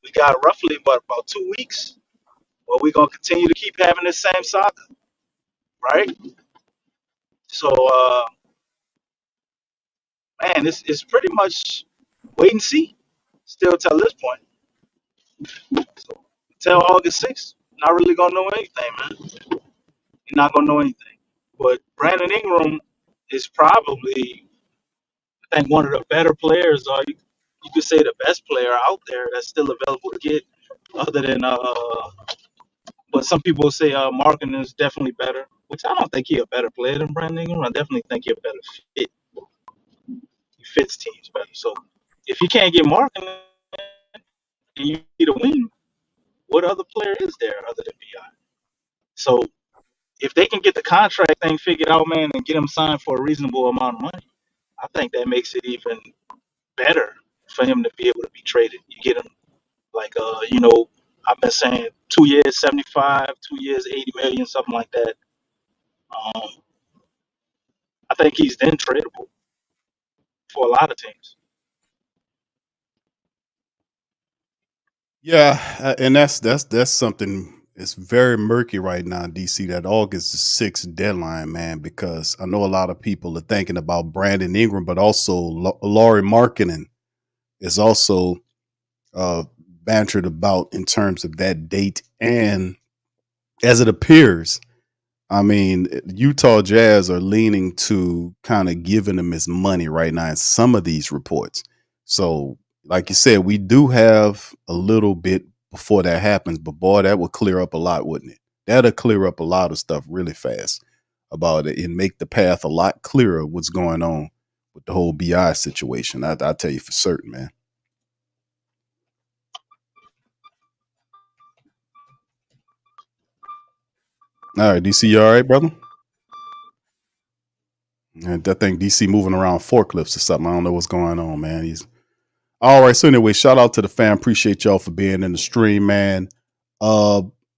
we got roughly about 2 weeks. Well, we're gonna continue to keep having this same saga, right? So man, it's pretty much wait and see still till this point. So until August 6th, not really gonna know anything, man. You're not gonna know anything. But Brandon Ingram is probably, I think, one of the better players, or you could say the best player out there that's still available to get, other than but some people say Markin is definitely better, which I don't think he's a better player than Brandon Ingram. I definitely think he's a better fit. He fits teams better. So if you can't get Markin and you need a wing, what other player is there other than Bi? So if they can get the contract thing figured out, man, and get him signed for a reasonable amount of money, I think that makes it even better for him to be able to be traded. You get him like I've been saying 2 years 75, 2 years 80 million, something like that. I think he's then tradable for a lot of teams. Yeah, and that's something. It's very murky right now, DC. That August 6th deadline, man, because I know a lot of people are thinking about Brandon Ingram, but also Lauri Markkanen is also bantered about in terms of that date. And as it appears, I mean, Utah Jazz are leaning to kind of giving him his money right now in some of these reports. So, like you said, we do have a little bit before that happens, but boy, that would clear up a lot, wouldn't it? That'll clear up a lot of stuff really fast about it and make the path a lot clearer what's going on with the whole BI situation. I'll tell you for certain, man. All right, DC, you all right, brother? And I think DC moving around forklifts or something. I don't know what's going on, man. He's all right. So anyway, shout out to the fam. Appreciate y'all for being in the stream, man.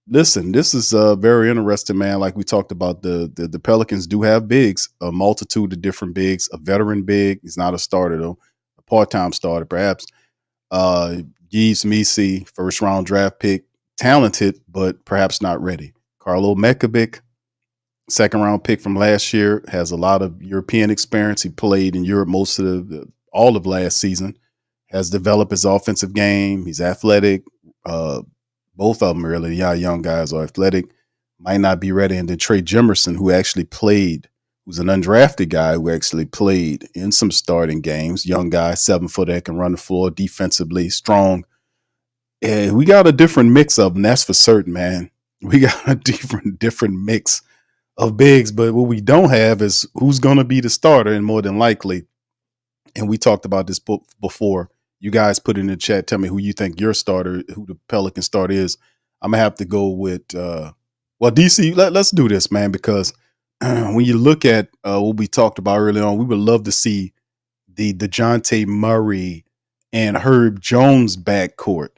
Listen, this is very interesting, man. Like we talked about, the Pelicans do have bigs, a multitude of different bigs. A veteran big, he's not a starter though, a part-time starter perhaps. Yves Missi, first round draft pick, talented but perhaps not ready. Carlo Mekabic, second round pick from last year, has a lot of European experience. He played in Europe most of all of last season. Has developed his offensive game. He's athletic. Both of them really, young guys are athletic. Might not be ready. And then Trey Jimerson, who actually played, who's an undrafted guy who actually played in some starting games. Young guy, 7 foot that can run the floor, defensively strong. And we got a different mix of them. That's for certain, man. We got a different mix of bigs. But what we don't have is who's going to be the starter, and more than likely. And we talked about this before. You guys put it in the chat. Tell me who you think your starter, who the Pelican starter is. I'm gonna have to go with DC. Let's do this, man, because when you look at what we talked about early on, we would love to see the DeJounte Murray and Herb Jones backcourt.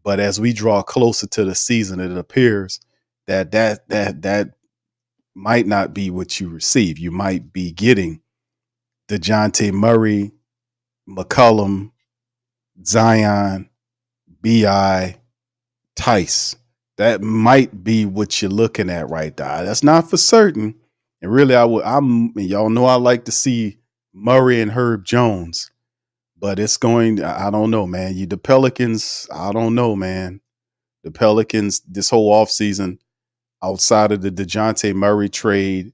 But as we draw closer to the season, it appears that might not be what you receive. You might be getting DeJounte Murray, McCollum, Zion, BI, Tice. That might be what you're looking at right there. That's not for certain. And really, y'all know I like to see Murray and Herb Jones, but I don't know, man. The Pelicans, I don't know, man. The Pelicans, this whole offseason, outside of the DeJounte Murray trade,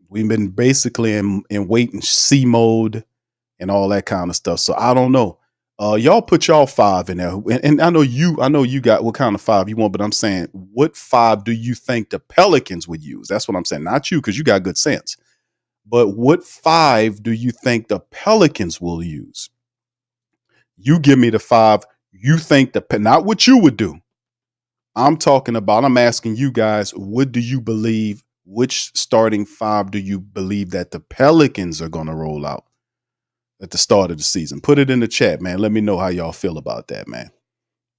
we've been basically in wait and see mode and all that kind of stuff. So I don't know. Y'all put y'all 5 in there, and I know you got what kind of 5 you want, but I'm saying, what 5 do you think the Pelicans would use? That's what I'm saying, not you, because you got good sense. But what 5 do you think the Pelicans will use? You give me the 5 you think not what you would do. I'm asking you guys, what do you believe? Which starting 5 do you believe that the Pelicans are going to roll out at the start of the season? Put it in the chat, man. Let me know how y'all feel about that, man.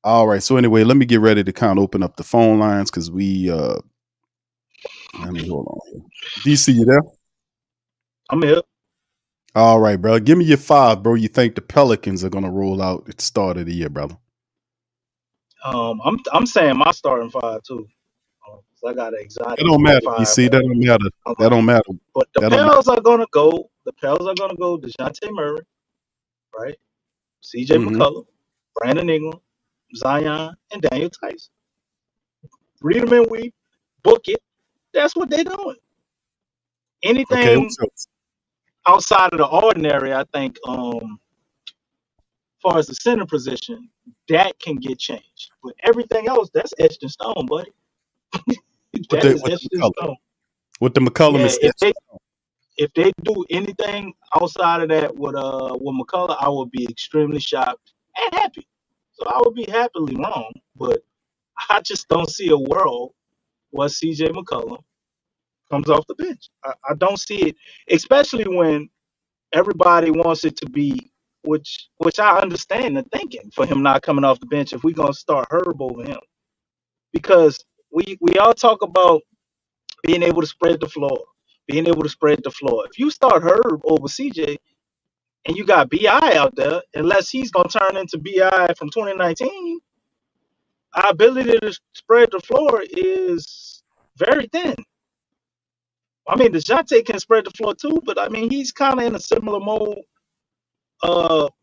All right. So anyway, let me get ready to kind of open up the phone lines because let me hold on here. DC, you there? I'm here. All right, bro. Give me your 5, bro. You think the Pelicans are going to roll out at the start of the year, brother? I'm saying my starting 5 too. So I got an exotic. It don't matter. 5, You see, that don't matter. That don't matter. But the Pels are gonna go. The Pels are gonna go. DeJounte Murray, right? CJ McCollum, Brandon Ingram, Zion, and Daniel Tice. Read them and we book it. That's what they're doing. Anything outside of the ordinary, I think, as far as the center position, that can get changed. But everything else, that's etched in stone, buddy. That is etched in stone. With the McCollum is if they do anything outside of that with McCullough, I would be extremely shocked and happy. So I would be happily wrong, but I just don't see a world where CJ McCollum comes off the bench. I don't see it, especially when everybody wants it to be, which I understand the thinking for him not coming off the bench if we're gonna start Herb over him, because we all talk about being able to spread the floor. If you start Herb over CJ and you got BI out there, unless he's going to turn into BI from 2019, our ability to spread the floor is very thin. I mean, DeJounte can spread the floor too, but I mean, he's kind of in a similar mode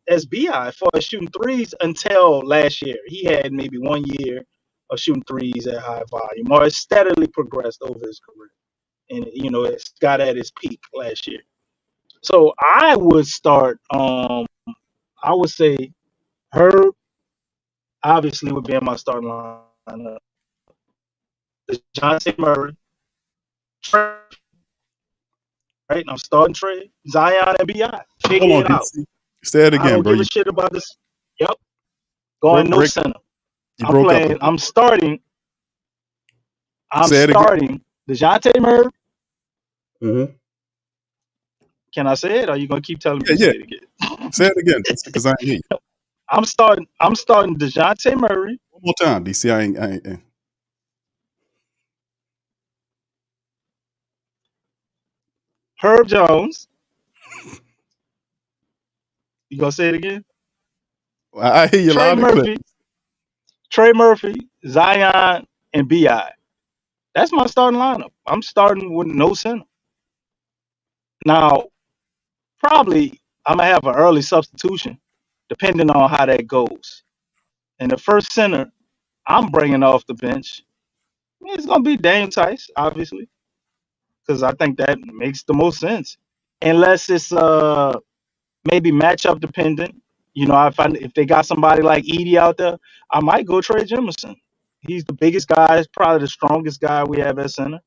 as BI for shooting threes until last year. He had maybe 1 year of shooting threes at high volume, or it's steadily progressed over his career. And it's got at its peak last year. So I would start. I would say Herb obviously would be in my starting lineup. DeJounte Murray, Trey, right? I'm starting Trey, Zion, and Bi. Figure it out. Say it again, I don't bro. give a shit about this. Yep. Going no center. I'm starting. I'm starting DeJounte Murray. Mm-hmm. Can I say it, or are you gonna keep telling me to say it again? Say it again, because I ain't hear you. I'm starting DeJounte Murray. One more time, DC. I ain't. Herb Jones. You gonna say it again? I hear you loud and clear. Trey Murphy, Zion, and Bi. That's my starting lineup. I'm starting with no center. Now, probably I'm gonna have an early substitution, depending on how that goes. And the first center I'm bringing off the bench, it's gonna be Dame Tice, obviously, because I think that makes the most sense. Unless it's maybe matchup dependent. If they got somebody like Edie out there, I might go Trey Jemison. He's the biggest guy, probably the strongest guy we have at center.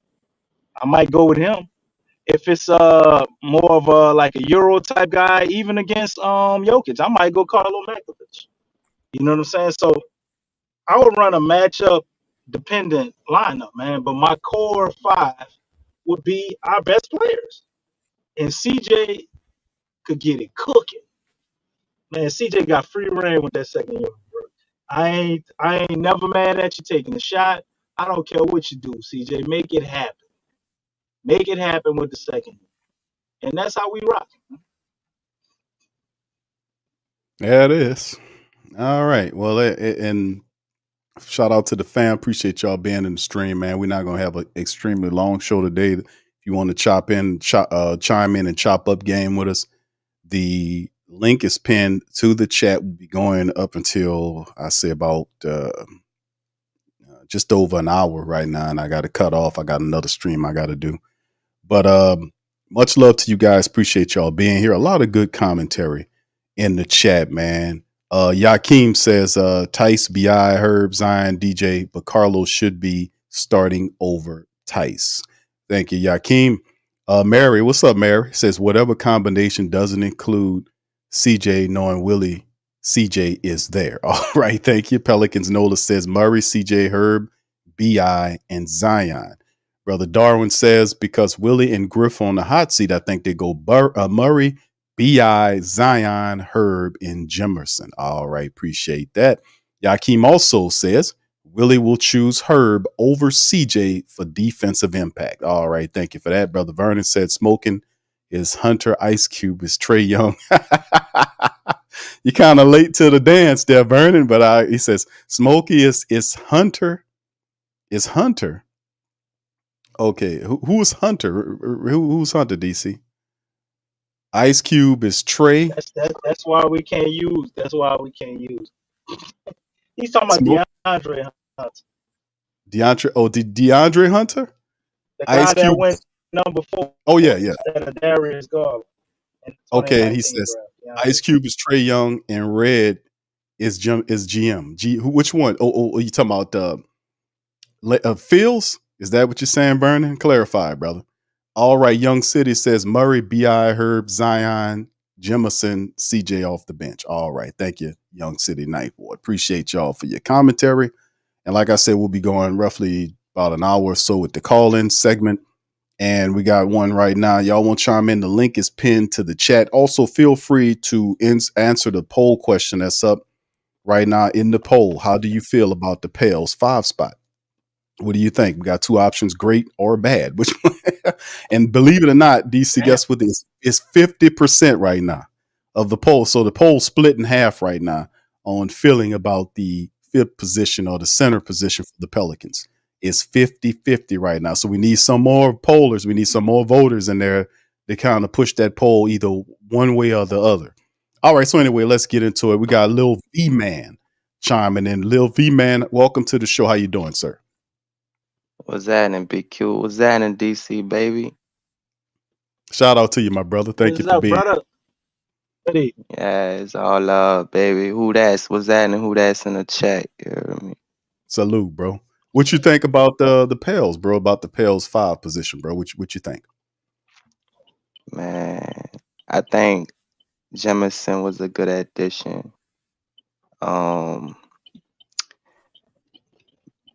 I might go with him. If it's more of like a Euro type guy, even against Jokic, I might go Carlo Makovic. You know what I'm saying? So I would run a matchup dependent lineup, man. But my core five would be our best players, and CJ could get it cooking. Man, CJ got free reign with that second unit, bro. I ain't never mad at you taking the shot. I don't care what you do, CJ. Make it happen. Make it happen with the second unit. And that's how we rock. There it is. All right. Well, and shout out to the fam. Appreciate y'all being in the stream, man. We're not gonna have an extremely long show today. If you want to chime in and chop up game with us, the link is pinned to the chat. We'll be going up until I say about just over an hour right now, and I got to cut off. I got another stream I got to do. But much love to you guys. Appreciate y'all being here. A lot of good commentary in the chat, man. Yakeem says Tice, BI, Herb, Zion, DJ, but Carlos should be starting over Tice. Thank you, Yakeem. Mary, what's up, Mary? Says whatever combination doesn't include CJ, knowing Willie, CJ is there. All right, thank you. Pelicans Nola says Murray, CJ, Herb, BI, and Zion. Brother Darwin says because Willie and Griff on the hot seat, I think they go Murray, B.I., Zion, Herb, and Jimerson. All right, appreciate that. Yakeem also says Willie will choose Herb over CJ for defensive impact. All right, thank you for that. Brother Vernon said smoking is Hunter, Ice Cube is Trae Young. You're kind of late to the dance there, Vernon, but he says Smokey is Hunter. Is Hunter. Okay, who's Hunter? Who's Hunter, DC? Ice Cube is Trae. That's why we can't use. That's why we can't use. He's talking about DeAndre Hunter. DeAndre Hunter? The guy Ice that Cube went number 4. Oh, yeah. Instead of Darius Garland. Okay, he says Ice Cube is Trae Young and Red is GM. Which one? Oh, you talking about Fields? Is that what you're saying, Vernon? Clarify, brother. All right, Young City says Murray, B.I., Herb, Zion, Jimerson, CJ off the bench. All right, thank you, Young City Nightboard. Appreciate y'all for your commentary. And like I said, we'll be going roughly about an hour or so with the call-in segment. And we got one right now. Y'all want to chime in? The link is pinned to the chat. Also, feel free to answer the poll question that's up right now in the poll. How do you feel about the Pels 5 spot? What do you think? We got 2 options, great or bad. Which one? And believe it or not, DC, guess what this is? 50% right now of the poll. So the poll split in half right now on feeling about the 5th position or the center position for the Pelicans. It's 50-50 right now. So we need some more pollers. We need some more voters in there to kind of push that poll either one way or the other. All right. So anyway, let's get into it. We got Lil V-Man chiming in. Lil V-Man, welcome to the show. How you doing, sir? What's that in Big Q? What's that in DC, baby? Shout out to you, my brother. Thank you for being here. Yeah, it's all love, baby. What's that and who that's in the chat? You hear me? Salute, bro. What you think about the Pels, bro? About the Pels 5 position, bro? What you think? Man, I think Jimerson was a good addition.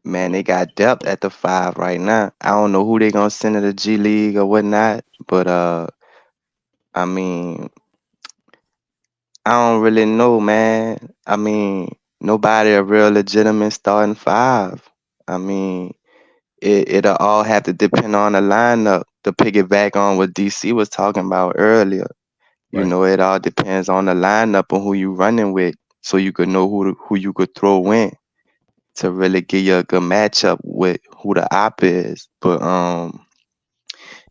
Man, they got depth at the 5 right now. I don't know who they gonna send to the G League or whatnot, but I mean, I don't really know, man. I mean, nobody a real legitimate starting 5. I mean, it'll all have to depend on the lineup to piggyback on what DC was talking about earlier. You know, it all depends on the lineup and who you running with, so you could know who you could throw in to really give you a good matchup with who the op is. But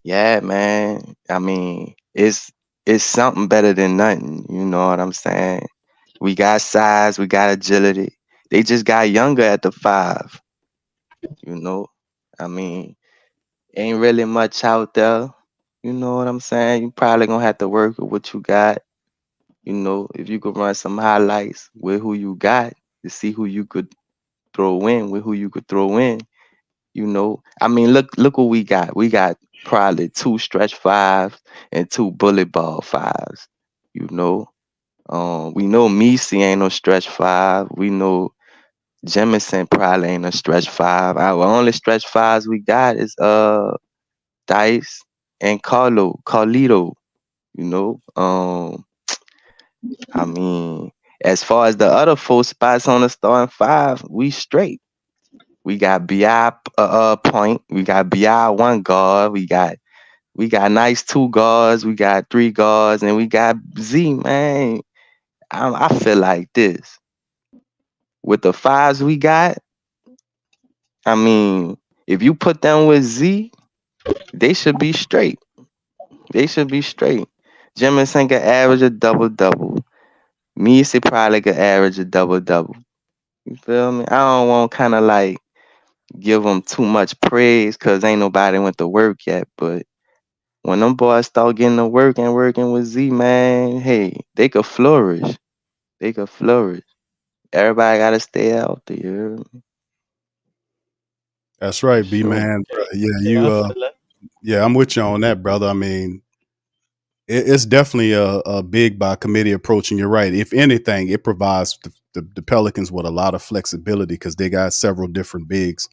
yeah, man. I mean, it's something better than nothing. You know what I'm saying? We got size, we got agility. They just got younger at the 5. You know, I mean, ain't really much out there. You know what I'm saying? You probably gonna have to work with what you got. You know, if you could run some highlights with who you got to see who you could throw in with who you could throw in. You know, I mean, look what we got. We got probably 2 stretch 5s and 2 bullet ball 5s. You know, we know Messi ain't no stretch 5. We know Jemison probably ain't a stretch five. Our only stretch fives we got is Dice and Carlito. You know, I mean, as far as the other 4 spots on the starting five, we straight. We got Bi point. We got Bi one guard. We got nice 2 guards. We got 3 guards, and we got Z, man. I feel like this with the fives we got. I mean, if you put them with Z, they should be straight. They should be straight. Jemison can average a double double. Meese probably could average a double double. You feel me? I don't want kind of like give them too much praise because ain't nobody went to work yet. But when them boys start getting to work and working with Z, man, hey, they could flourish. They could flourish. Everybody gotta stay healthy. You hear me? That's right, B Sure. man. Yeah, Yeah, I feel that. yeah, I'm with you on that, brother. I mean, it's definitely a big by committee approach, and you're right. If anything, it provides the Pelicans with a lot of flexibility because they got several different bigs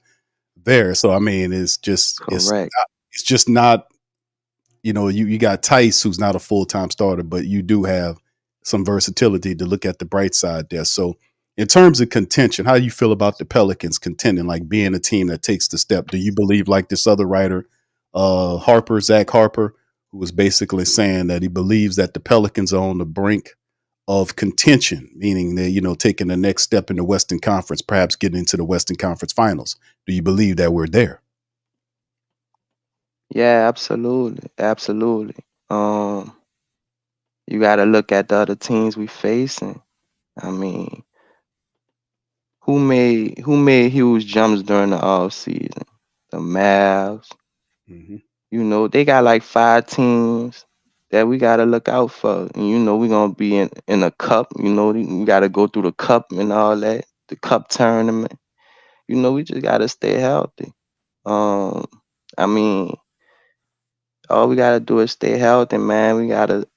there. So I mean, Correct. it's just not, you got Tice, who's not a full time starter, but you do have some versatility to look at the bright side there. So in terms of contention, how do you feel about the Pelicans contending, like being a team that takes the step? Do you believe, like this other writer, Zach Harper, who was basically saying that he believes that the Pelicans are on the brink of contention, meaning they're, taking the next step in the Western Conference, perhaps getting into the Western Conference Finals? Do you believe that we're there? Yeah, absolutely. Absolutely. Um, you gotta look at the other teams we facing. I mean, who made huge jumps during the off season? The Mavs. Mm-hmm. You know, they got like 5 teams that we gotta look out for. And we're gonna be in a cup, we gotta go through the cup and all that, the cup tournament. We just gotta stay healthy. Um, I mean, all we gotta do is stay healthy, man. We gotta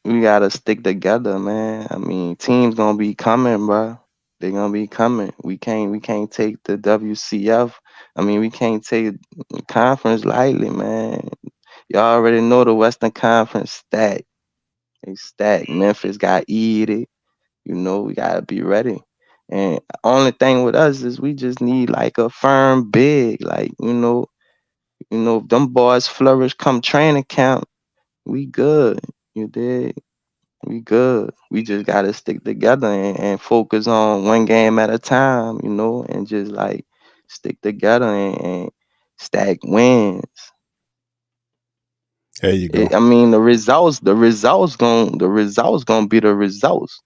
stick together, man. I mean, teams gonna be coming, bro. They gonna be coming. We can't take the WCF. I mean, we can't take the conference lightly, man. Y'all already know the Western Conference stacked. They stacked. Memphis got eated. We gotta be ready. And only thing with us is we just need like a firm big, like if them boys flourish come training camp, we good. You dig? We good. We just gotta stick together and focus on one game at a time, and just like stick together and stack wins. There you go. I mean, the results gonna be the results.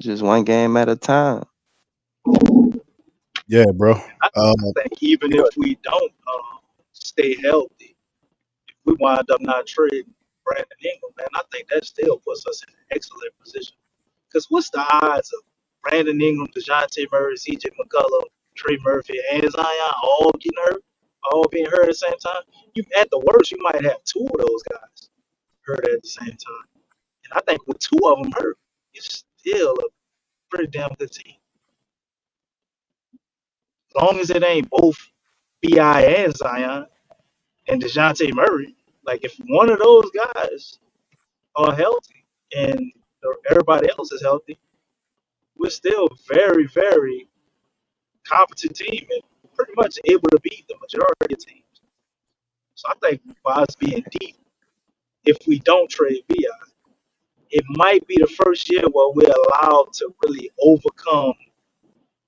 Just one game at a time. Yeah, bro. I think even if we don't stay healthy, if we wind up not trading Brandon Ingram, man, I think that still puts us in an excellent position. Because what's the odds of Brandon Ingram, DeJounte Murray, CJ McCollum, Trey Murphy, and Zion all getting hurt, all being hurt at the same time? You at the worst, you might have 2 of those guys hurt at the same time. And I think with 2 of them hurt, it's still a pretty damn good team. As long as it ain't both Bi and Zion and DeJounte Murray, like if one of those guys are healthy and everybody else is healthy, we're still very, very competent team and pretty much able to beat the majority of teams. So I think by us being deep, if we don't trade Bi, it might be the first year where we're allowed to really overcome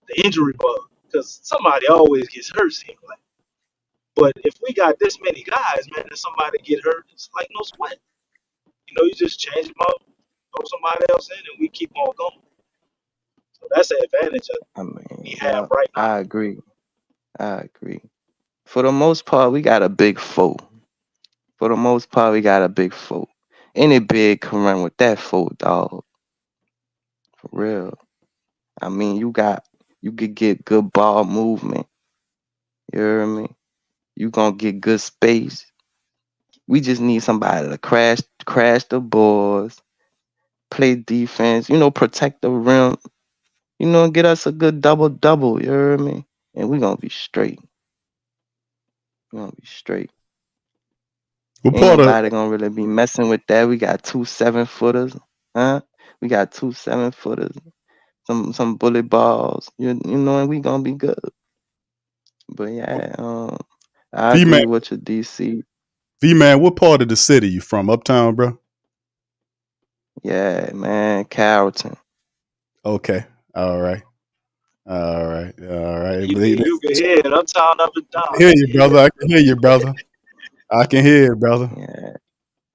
the injury bug because somebody always gets hurt, seems like. But if we got this many guys, man, and somebody get hurt, it's like no sweat. You just change them up, throw somebody else in, and we keep on going. So that's the advantage that I mean, we yeah, have right now. I agree. I agree. For the most part, we got a big foe. For the most part, we got a big foe. Any big can run with that foe, dog. For real. I mean, you could get good ball movement. You hear me? You gonna get good space. We just need somebody to crash the balls, play defense, protect the rim, get us a good double. You hear me? And we're gonna be straight. We're gonna be straight. What Ain't part of nobody gonna really be messing with that. We got 2 7-footers, huh? We got 2 7-footers, some bullet balls, and we gonna be good. But yeah, I V agree man? with you, DC. V man, what part of the city you from? Uptown, bro? Yeah, man, Carrollton. Okay. All right. You can hear it uptown, up and down. I hear you, brother. I can hear you, brother. I can hear it, brother. Yeah,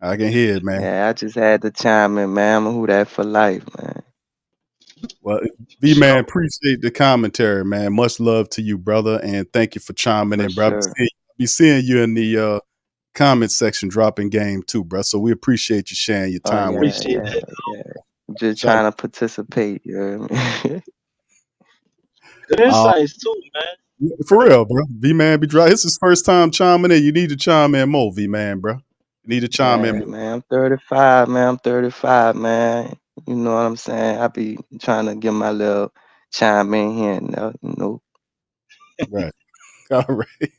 I can hear it, man. yeah. I just had to chime in, man. I'm a who that for life, man. Well, V man, appreciate the commentary, man. Much love to you, brother, and thank you for chiming For in, bro. sure. Be seeing you in the comment section dropping game too, bro. So we appreciate you sharing your Oh time with us. Appreciate that. yeah. Just Shout trying to participate. You hear me? Good out. insights too, man. For real, bro. V man be dry. This is his first time chiming in. You need to chime in more, V man, bro. You need to chime in Yeah, more. man. I'm 35, man. I'm 35, man. You know what I'm saying? I be trying to get my little chime in here and Right. All right.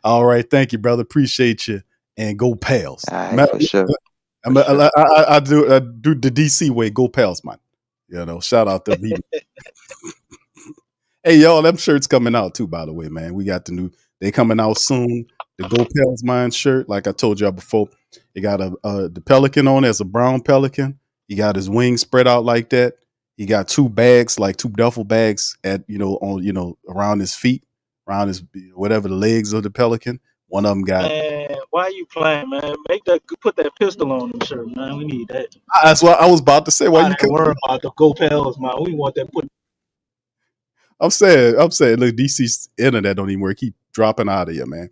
All right. Thank you, brother. Appreciate you. And go Pels. All right, for sure. I do the DC way. Go Pels, man. Shout out to V. Hey, y'all, them shirts coming out too, by the way, man. We got they coming out soon. The Go Pels Mine shirt, like I told y'all before, it got the Pelican on it as a brown Pelican. He got his wings spread out like that. He got 2 bags, like 2 duffel bags around his feet, around his whatever the legs of the Pelican. One of them got. Man, why are you playing, man? Put that pistol on them shirt, man. We need that. That's what I was about to say. Why you Don't worry about the Go Pels, man. We want that put. I'm saying, look, DC's internet don't even work. Keep dropping out of here, man.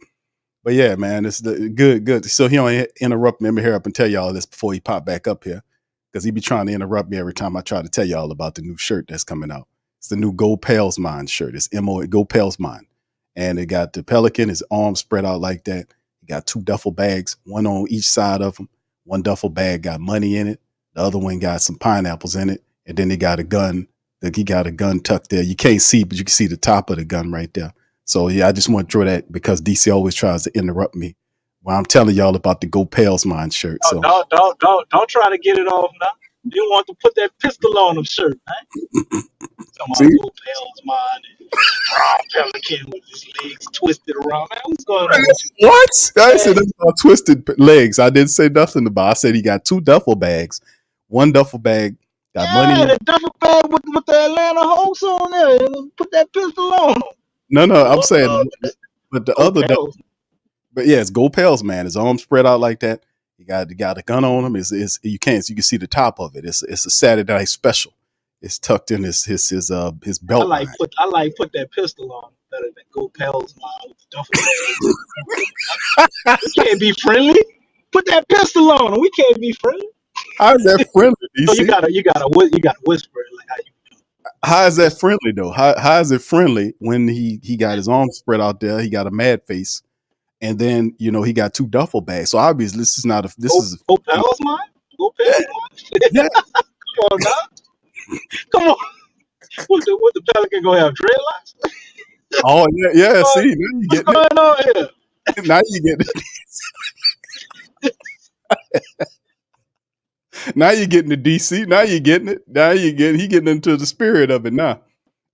But yeah, man, it's good. So he don't interrupt me. Let me hurry up and tell y'all this before he pop back up here, because he be trying to interrupt me every time I try to tell y'all about the new shirt that's coming out. It's the new Go Pels Mine shirt. It's MO Go Pels Mine, and it got the Pelican, his arms spread out like that. He got 2 duffel bags, one on each side of him. One duffel bag got money in it. The other one got some pineapples in it, and then he got a gun. He got a gun tucked there. You can't see, but you can see the top of the gun right there. So yeah, I just want to throw that because DC always tries to interrupt me while I'm telling y'all about the Go Pels Mine shirt. So Don't try to get it off now. You want to put that pistol on them shirt, man. Come on, see, Go Pels Mine. Brown Pelican with his legs twisted around, man. What's going on with you? what? I said that's about twisted legs. I didn't say nothing about. I said he got 2 duffel bags. One duffel bag got money in The it. duffel bag with the Atlanta Hawks on there. Put that pistol on him. No, I'm saying, but the Go other duffel. Pels. But yeah, it's Go Pels, man. His arms spread out like that. He got a gun on him. You can see the top of it. It's a Saturday night special. It's tucked in his belt. I like put that pistol on him better than Go Pels Mine with the duffel bag. We can't be friendly. Put that pistol on him. We can't be friendly. How is that friendly? So you gotta whisper it like how you. How is that friendly though? How is it friendly when he got his arms spread out there? He got a mad face, and then he got 2 duffel bags. So obviously this is not a Go Pels Mine. Go Pels Mine. Yeah. Come on now. Come on. What the Pelican gonna have dreadlocks? Oh yeah. See, now you What's getting going on here? it. Now you getting it. Now you're getting the DC. Now you're getting it. Now he getting into the spirit of it now.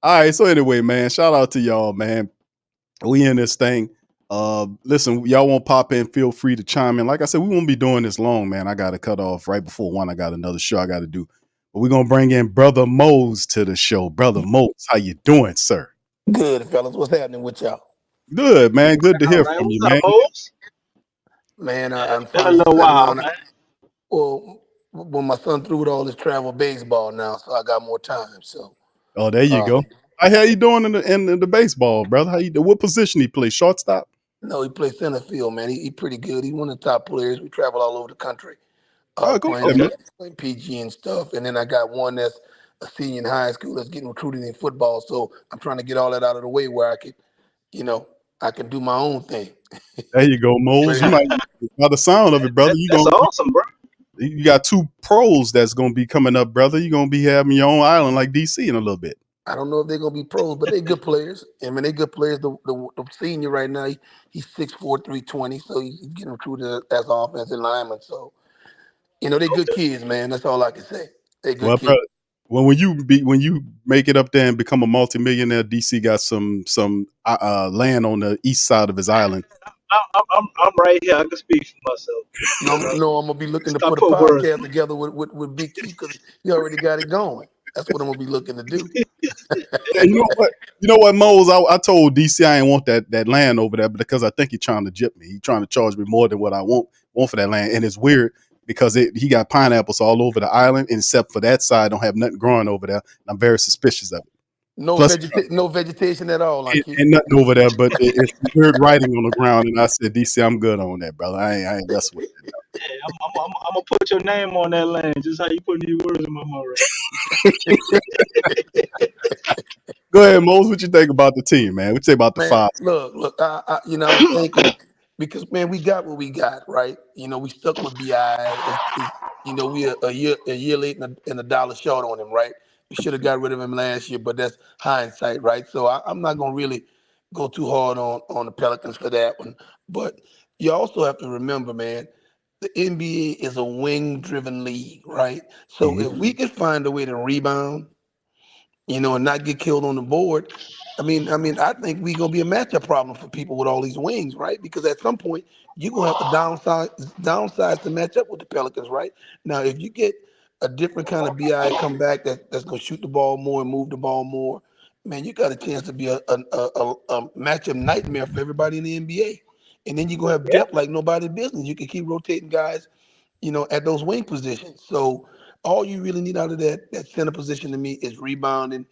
All right. So anyway, man, shout out to y'all, man. We in this thing. Listen, y'all won't pop in. Feel free to chime in. Like I said, we won't be doing this long, man. I got to cut off right before 1. I got another show I got to do. But we're gonna bring in Brother Mose to the show. Brother Mose, how you doing, sir? Good, fellas. What's happening with y'all? Good, man. Good to hear from you, man. Man, I'm been a little while, man. Well, my son threw with all his travel baseball now, so I got more time. So, oh, there you go. How you doing in the baseball, brother? How you do? What position he play? Shortstop? No, he plays center field, man. He pretty good. He's one of the top players. We travel all over the country, playing PG and stuff. And then I got one that's a senior in high school that's getting recruited in football. So I'm trying to get all that out of the way where I could, I can do my own thing. There you go, Mose. You might, by the sound of it, brother. That's awesome, bro. You got 2 pros that's gonna be coming up, brother. You're gonna be having your own island like DC in a little bit. I don't know if they're gonna be pros, but they're good players. I mean, they're good players. The senior right now, he's 6'4", 320, so he's getting recruited as an offensive lineman. So they're good kids, man. That's all I can say. They're good Well, kids. brother, when you make it up there and become a multimillionaire, DC got some land on the east side of his island. I'm right here. I can speak for myself. No, I'm gonna be looking to Stop put a putting words. podcast together with Big T because he already got it going. That's what I'm gonna be looking to do. Yeah, you know what? You know what, Mose? I told DC I ain't want that land over there because I think he's trying to jip me. He's trying to charge me more than what I want for that land, and it's weird because he got pineapples all over the island, except for that side, don't have nothing growing over there. I'm very suspicious of it. No Plus, no vegetation at all. Like ain't nothing over there, but it's weird writing on the ground. And I said, DC, I'm good on that, brother. I ain't messing with it. Hey, I'm gonna put your name on that land, just how you putting these words in my mouth. Right? Go ahead, Mose. What you think about the team, man? What you say about the five? Look. I was thinking because man, we got what we got, right? We stuck with Bi. We a year late and a dollar short on him, right? We should have got rid of him last year, but that's hindsight, right? So I'm not gonna really go too hard on the Pelicans for that one. But you also have to remember, man, the NBA is a wing-driven league, right? So if we could find a way to rebound, and not get killed on the board, I think we're gonna be a matchup problem for people with all these wings, right? Because at some point you're gonna have to downsize to match up with the Pelicans, right? Now, if you get a different kind of Bi come back that's gonna shoot the ball more and move the ball more, man, you got a chance to be a matchup nightmare for everybody in the NBA. And then you're gonna have depth like nobody's business. You can keep rotating guys, at those wing positions. So all you really need out of that center position to me is rebounding,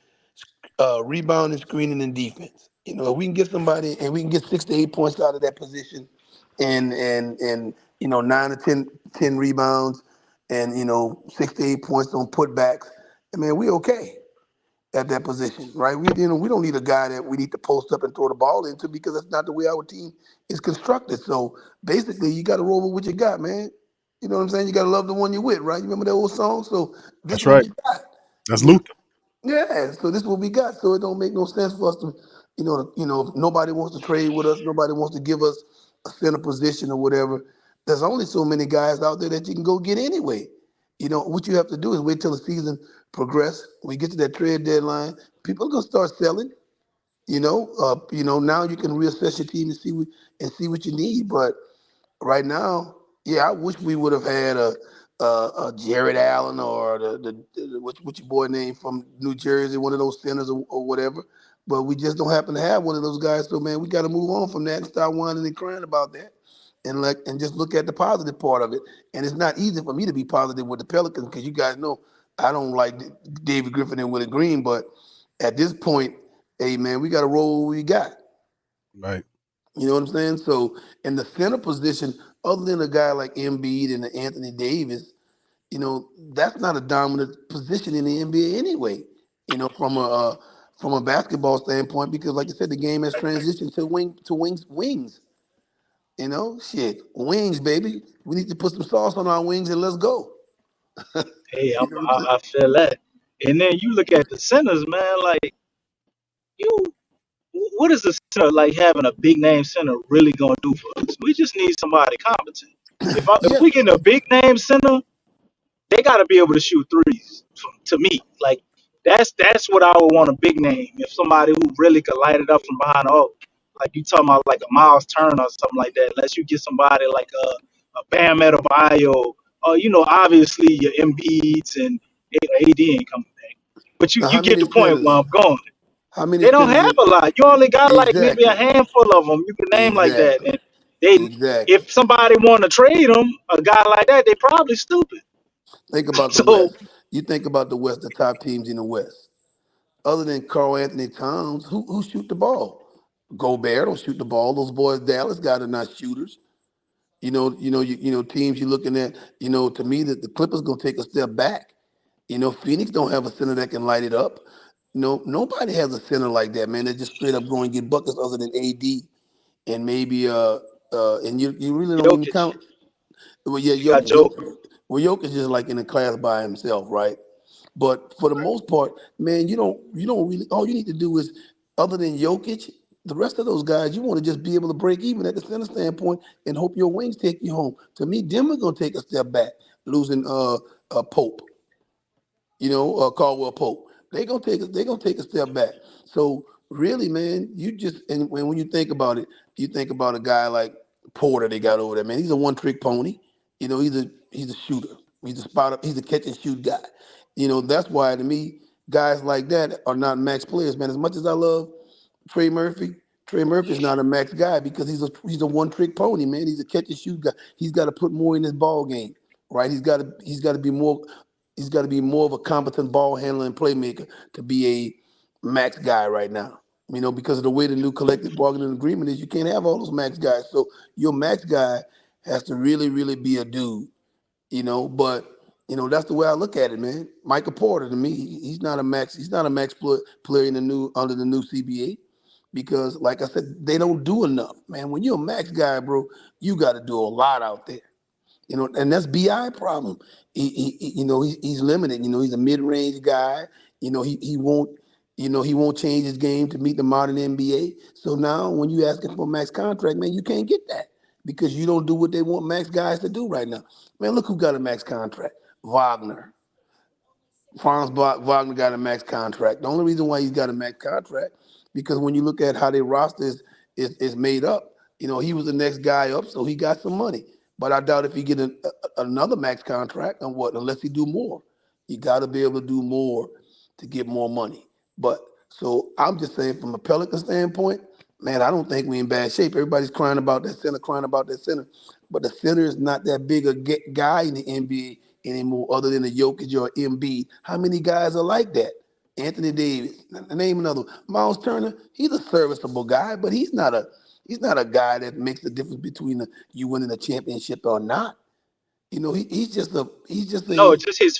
screening, and defense. If we can get somebody and we can get 6 to 8 points out of that position, and 9 to 10 rebounds, and 6 to 8 points on putbacks, we okay at that position, right? We don't need a guy that we need to post up and throw the ball into because that's not the way our team is constructed. So basically, you got to roll with what you got, man. You know what I'm saying? You got to love the one you're with, right? You remember that old song? So this That's is what right. we got. That's Luther. Yeah, so this is what we got. So it don't make no sense for us to, if nobody wants to trade with us, nobody wants to give us a center position or whatever. There's only so many guys out there that you can go get anyway. What you have to do is wait till the season progress. When we get to that trade deadline, people are gonna start selling. Now you can reassess your team and see what you need. But right now, yeah, I wish we would have had a Jared Allen or what's your boy name from New Jersey, one of those centers or whatever. But we just don't happen to have one of those guys. So man, we got to move on from that and start whining and crying about that, and just look at the positive part of it. And it's not easy for me to be positive with the Pelicans because you guys know I don't like David Griffin and Willie Green. But at this point, hey man, we got to roll what we got. Right. You know what I'm saying? So in the center position, other than a guy like Embiid and Anthony Davis, that's not a dominant position in the NBA anyway. From a basketball standpoint, because like I said, the game has transitioned to wings. Wings, baby. We need to put some sauce on our wings and let's go. Hey, I feel that. And then you look at the centers, man. Like what is the center like having a big name center really gonna do for us? We just need somebody competent. If we get a big name center, they got to be able to shoot threes. To me, like that's what I would want a big name. If somebody who really could light it up from behind the arc, like you talking about like a Miles Turner or something like that. Unless you get somebody like a Bam Adebayo, or obviously your Embiids and AD ain't coming back. But you Now, how get many the point where centers? I'm going. How many They don't centers? have a lot. You only got like maybe a Exactly. handful of them you can name like that. Exactly. And they, Exactly. if somebody want to trade them, a guy like that, they probably stupid. Think about the So West. You think about the West, the top teams in the West. Other than Carl Anthony Towns, who shoot the ball? Gobert don't shoot the ball. Those boys, Dallas guys are not shooters. Teams you're looking at. To me, that the Clippers gonna take a step back. Phoenix don't have a center that can light it up. Nobody has a center like that, man. They just straight up go and get buckets other than AD and maybe and you really don't even Jokic, count. Well, yeah, you got Jokic. Joe. Jokic is just like in a class by himself, right? But for the most part, man, you don't really. All you need to do is, other than Jokic, the rest of those guys, you want to just be able to break even at the center standpoint and hope your wings take you home. To me, Denver gonna take a step back, losing Pope. Caldwell Pope. They gonna take a step back. So really, man, you just and when you think about it, you think about a guy like Porter they got over there, man. He's a one-trick pony. He's a shooter. He's a spot up. He's a catch and shoot guy. That's why to me, guys like that are not max players, man. As much as I love Trey Murphy, Trey Murphy's not a max guy because he's a one-trick pony, man. He's a catch and shoot guy. He's got to put more in his ball game, right? He's got to be more. He's got to be more of a competent ball handler and playmaker to be a max guy right now. Because of the way the new collective bargaining agreement is, you can't have all those max guys. So your max guy has to really, really be a dude. But that's the way I look at it, man. Michael Porter to me, he's not a max. He's not a max player under the new CBA because, like I said, they don't do enough, man. When you're a max guy, bro, you got to do a lot out there. And that's BI problem. He's limited. He's a mid-range guy. He won't change his game to meet the modern NBA. So now when you asking for a max contract, man, you can't get that because you don't do what they want max guys to do right now. Man, look who got a max contract. Wagner. Franz Wagner got a max contract. The only reason why he's got a max contract because when you look at how their roster is made up, he was the next guy up, so he got some money. But I doubt if he get another max contract on unless he do more. You got to be able to do more to get more money. But so I'm just saying from a Pelican standpoint, man, I don't think we're in bad shape. Everybody's crying about that center. But the center is not that big a guy in the NBA anymore other than a Jokic or Embiid. How many guys are like that? Anthony Davis, name another one. Miles Turner, he's a serviceable guy, but he's not a guy that makes the difference between you winning a championship or not. He's just a No, it's just his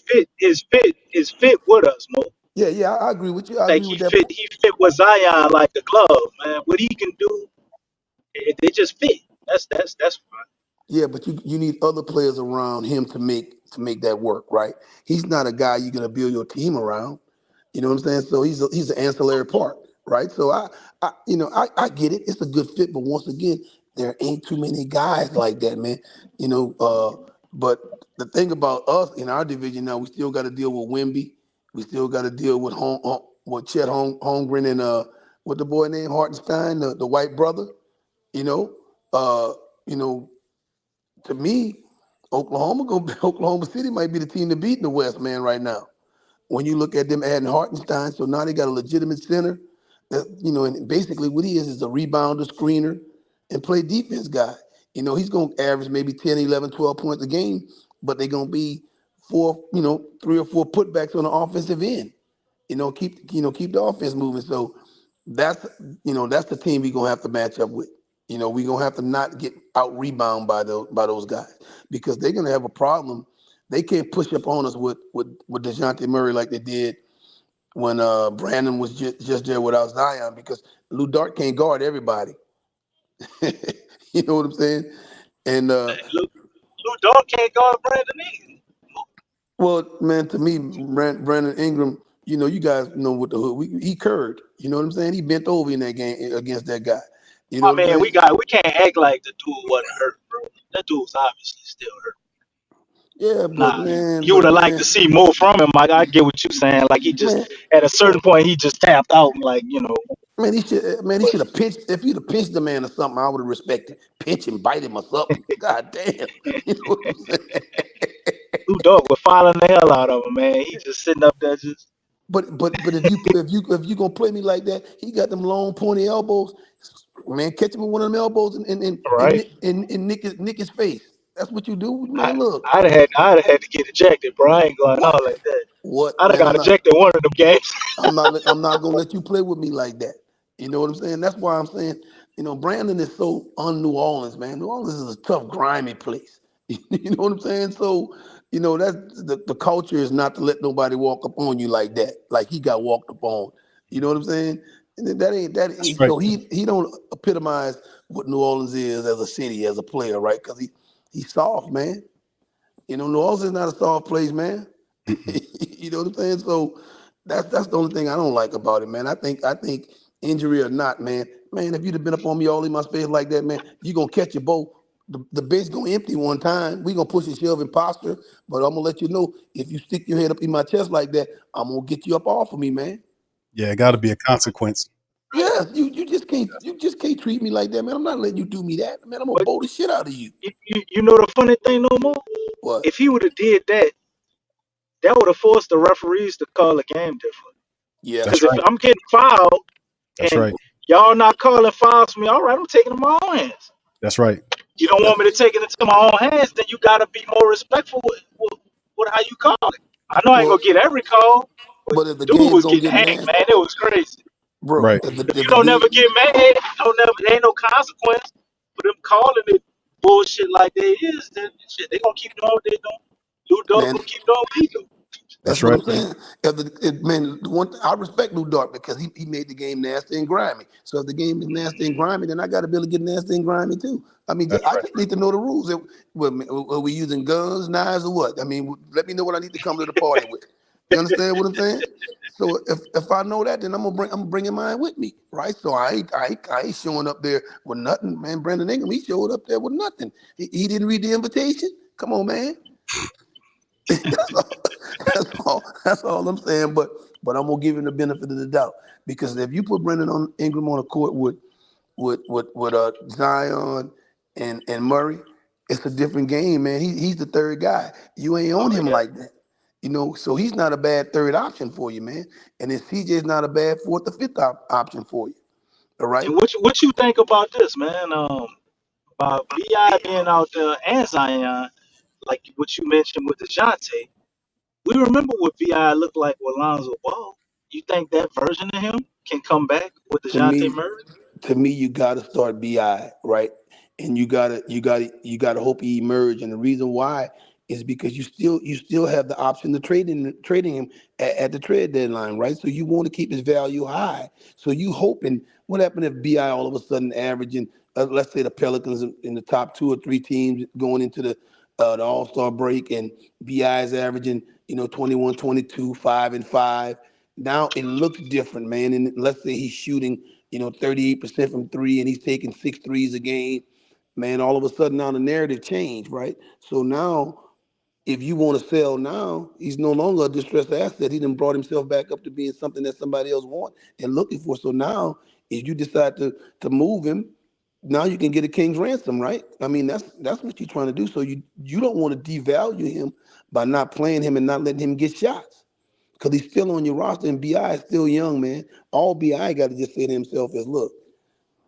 fit with us, Mo. Yeah, I agree with you. I Like agree with that. he fit with Zion like the glove, man. What he can do, they just fit. That's fine. Yeah, but you need other players around him to make that work, right? He's not a guy you're gonna build your team around. You know what I'm saying? So he's an ancillary part, right? So I get it. It's a good fit, but once again, there ain't too many guys like that, man. But the thing about us in our division now, we still got to deal with Wemby. We still got to deal with Chet Holmgren and what the boy named Hartenstein, the white brother. You know, uh, you know, to me, Oklahoma City might be the team to beat in the West, man, right now. When you look at them adding Hartenstein, so now they got a legitimate center. And basically what he is a rebounder, screener, and play defense guy. He's going to average maybe 10, 11, 12 points a game, but they're going to be 3 or 4 putbacks on the offensive end. Keep the offense moving. So that's the team we're going to have to match up with. We're going to have to not get out rebound by those guys because they're going to have a problem. They can't push up on us with DeJounte Murray like they did when Brandon was just there without Zion because Lou Dort can't guard everybody. You know what I'm saying? And Lou Dort can't guard Brandon either. well, man, to me, Brandon Ingram, you guys know what the hood. He curved. You know what I'm saying? He bent over in that game against that guy. You know I what I'm mean, saying? we can't act like the dude wasn't hurt, bro. That dude's obviously still hurt. Yeah, Nah, you would have liked to see more from him. Like I get what you're saying. Like he just man, at a certain point he just tapped out. Like he should have pinched. If you'd have pinched the man or something, I would have respected. Pinch him, bite him or something. God damn. You know what I'm saying? Lou Dort was filing the hell out of him, man. He just sitting up there just. But if you gonna play me like that, he got them long pointy elbows. Man, catch him with one of them elbows Right. and nick his face. That's what you do, man. Look, I'd have had to get ejected, bro. I ain't going what? out like that. What, I'd have man? got ejected one of them games. I'm not gonna let you play with me like that. You know what I'm saying? That's why I'm saying, Brandon is so un-New Orleans, man. New Orleans is a tough, grimy place. You know what I'm saying? So, that's the culture is not to let nobody walk up on you like that, like he got walked up on. You know what I'm saying? And that ain't That's right. so he don't epitomize what New Orleans is as a city, as a player, right? Because he's soft, man. New Orleans is not a soft place, man. You know what I'm saying? So that's the only thing I don't like about it, man. I think injury or not, man, if you'd have been up on me all in my space like that, man, you gonna catch your boat. The bench gonna empty one time. We gonna push and shove and posture, but I'm gonna let you know if you stick your head up in my chest like that, I'm gonna get you up off of me, man. Yeah, it got to be a consequence. Yes, you just can't treat me like that, man. I'm not letting you do me that, man. I'm gonna bowl the shit out of you. You know the funny thing no more? What? If he would have did that, that would have forced the referees to call the game different. Yeah, because if I'm getting fouled That's and right. y'all not calling fouls for me, all right, I'm taking it in my own hands. That's right. You don't want me to take it into my own hands, then you got to be more respectful with how you call it. I know I ain't Well, gonna get every call, but if the dude game was gonna getting get hanged, nasty, man. It was crazy. bro. Right. If If you the don't game, never get mad, there ain't no consequence for them calling it bullshit like they is. Then shit, they gonna keep doing what they doing. Lou Dort man, gonna keep doing what he do. that's That's what right. I'm saying. Man, the one I respect Lou Dort because he made the game nasty and grimy. So if the game is nasty and grimy, then I got to be able to get nasty and grimy too. I mean, That's I right. just need to know the rules. Are we using guns, knives, or what? I mean, let me know what I need to come to the party with. You understand what I'm saying? So if I know that, then I'm bringing mine with me, right? So I ain't showing up there with nothing, man. Brandon Ingram, he showed up there with nothing. He didn't read the invitation. Come on, man. that's all. That's all I'm saying. But I'm gonna give him the benefit of the doubt because if you put Ingram on a court with Zion and Murray, it's a different game, man. He's the third guy. You ain't on him like that, So he's not a bad third option for you, man. And then CJ's not a bad fourth or fifth option for you. All right. And what you think about this, man? About Bi being out there and Zion, like what you mentioned with DeJounte. We remember what Bi looked like with Lonzo Ball. You think that version of him can come back with To DeJounte me, Murray? you got to start Bi, right? And you gotta hope he emerge. And the reason why is because you still have the option to trading him at the trade deadline, right? So you want to keep his value high. So you hoping what happened if Bi all of a sudden averaging, let's say the Pelicans in the top 2 or 3 teams going into the All-Star break, and Bi is averaging 21, 22, 5 and 5. Now it looks different, man. And let's say he's shooting 38% from three, and he's taking 6 threes a game. Man, all of a sudden now the narrative changed, right? So now, if you want to sell now, he's no longer a distressed asset. He done brought himself back up to being something that somebody else want and looking for. So now, if you decide to move him, now you can get a king's ransom, right? I mean, that's what you're trying to do. So you don't want to devalue him by not playing him and not letting him get shots because he's still on your roster, and Bi is still young, man. All Bi got to just say to himself is, look,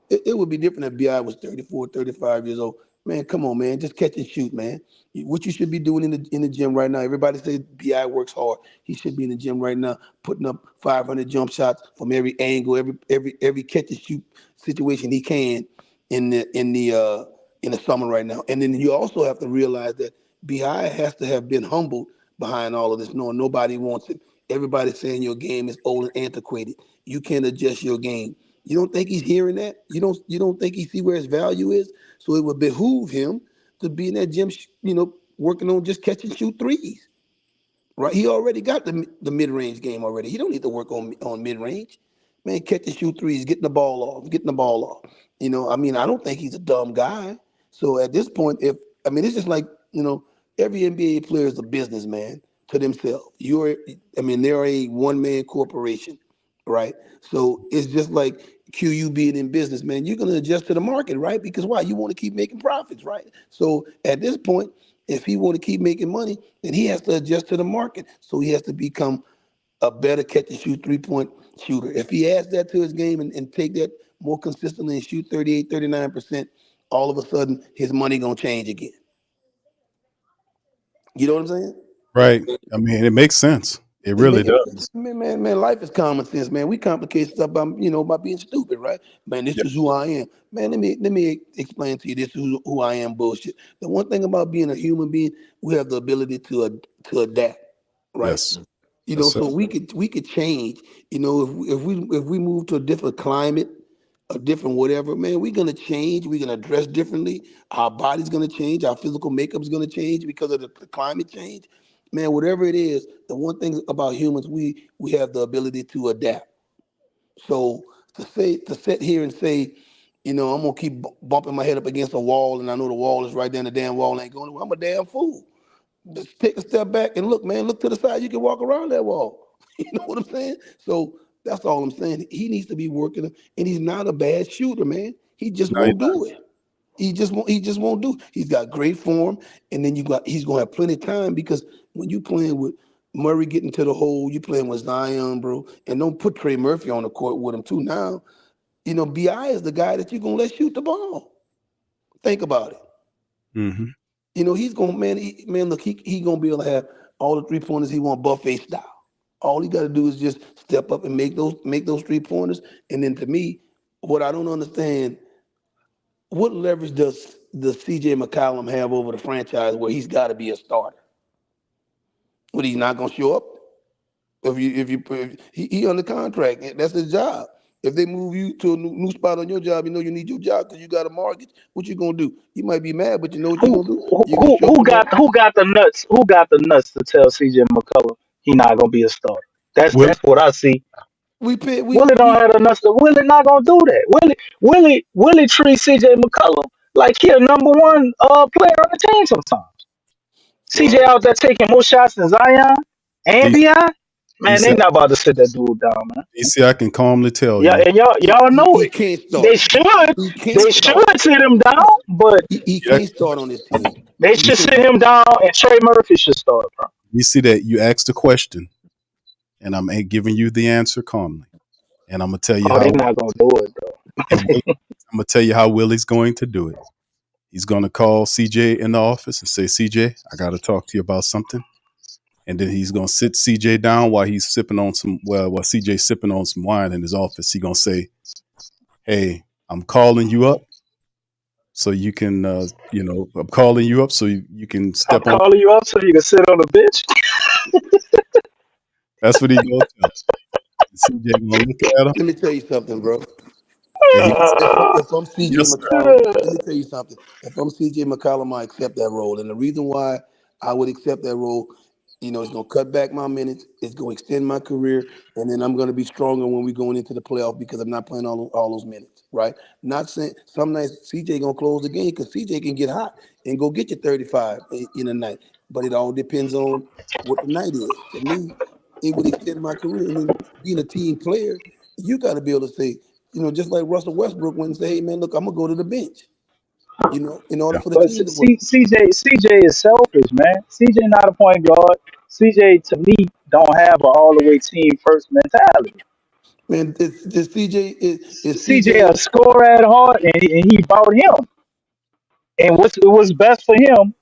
it would be different if Bi was 34, 35 years old. Man, come on, man. Just catch and shoot, man. What you should be doing in the gym right now. Everybody says Bi works hard. He should be in the gym right now, putting up 500 jump shots from every angle, every catch and shoot situation he can in the summer right now. And then you also have to realize that Bi has to have been humbled behind all of this, knowing nobody wants it. Everybody's saying your game is old and antiquated. You can't adjust your game. You don't think he's hearing that? You don't think he see where his value is? So it would behoove him to be in that gym, working on just catch and shoot threes. Right? He already got the mid range game already. He don't need to work on mid range. Man, catch and shoot threes, getting the ball off. I mean, I don't think he's a dumb guy. So at this point, it's just like every NBA player is a businessman to themselves. They're a one man corporation, right? So it's just like QU being in business, man. You're gonna adjust to the market, right? Because why? You want to keep making profits, right? So at this point, if he want to keep making money, then he has to adjust to the market. So he has to become a better catch and shoot 3-point shooter. If he adds that to his game and take that more consistently and shoot 38, 39%, all of a sudden his money gonna change again. You know what I'm saying? Right. I mean, it makes sense. It It really make does. man, life is common sense, man. We complicate stuff by being stupid, right? Man, this Yeah. is who I am. Man, let me explain to you this is who I am bullshit. The one thing about being a human being, we have the ability to adapt, right? Yes. Yes, sir. So we could change. If we move to a different climate, a different whatever, man, we're gonna change. We're gonna dress differently. Our body's gonna change. Our physical makeup's gonna change because of the climate change. man, whatever it is, the one thing about humans, we have the ability to adapt. So to sit here and say, I'm gonna keep bumping my head up against a wall, and I know the wall is right there, and the damn wall ain't going anywhere. I'm a damn fool. Just take a step back and look, man. Look to the side. You can walk around that wall. You know what I'm saying? So that's all I'm saying. He needs to be working, and he's not a bad shooter, man. He just No, he's won't do it. He just won't. He just won't do. He's got great form, and then he's gonna have plenty of time because when you playing with Murray getting to the hole, you playing with Zion, bro, and don't put Trey Murphy on the court with him too. Now, Bi is the guy that you're gonna let shoot the ball. Think about it. Mm-hmm. He's gonna look, he gonna be able to have all the 3-pointers he want buffet style. All he got to do is just step up and make those 3-pointers. And then to me, what I don't understand. What leverage does CJ McCollum have over the franchise where he's got to be a starter? But he's not gonna show up if he under contract. That's his job. If they move you to a new spot on your job, you need your job because you got a mortgage. What you gonna do? You might be mad, but you know what you're Who gonna do. You're gonna show up who tomorrow. got the nuts? Who got the nuts to tell CJ McCullough he not gonna be a starter? Will, That's what I see. We pay. Willie don't have the nuts to. Willie not gonna do that. Willie treats CJ McCullough like he a number one player on the team sometimes. CJ Well, out there taking more shots than Zion and D- Bi. Man, DC, they not about to sit that dude down, man. DC, I can calmly tell Yeah, you. and y'all know he it. can't They start. should He can't they start. should sit him down, but He You, can't start on this team. they He should can't. sit him down and Trey Murphy should start, bro. you see that you asked the question, and I'm giving you the answer calmly, and I'm gonna tell you Oh, they how. not gonna do it, bro. And I'm gonna tell you how Willie's going to do it. He's gonna call CJ in the office and say, "CJ, I got to talk to you about something." And then he's gonna sit CJ down while he's sipping on while CJ's sipping on some wine in his office. He's gonna say, "Hey, I'm calling you up so you can, I'm calling you up so you can I'm step on." calling you up so you can sit on the bench. That's what he's gonna tell. CJ gonna look at him, Let me tell you something, bro. and he gonna say, If I'm CJ "Yes, sir." McCollum, let me tell you something. If I'm CJ McCollum, I accept that role. And the reason why I would accept that role, it's going to cut back my minutes. It's going to extend my career. And then I'm going to be stronger when we're going into the playoff because I'm not playing all those minutes, right? Not saying some nights CJ going to close the game because CJ can get hot and go get you 35 in a night. But it all depends on what the night is. To me, it would extend my career. And then being a team player, you got to be able to say, just like Russell Westbrook went and say, hey, man, look, I'm going to go to the bench, in order Yeah. for the But team to work. CJ is selfish, man. CJ not a point guard. CJ to me don't have an all the way team first mentality. Man, is CJ CJ, a scorer at heart, and he bought him. And what's best for him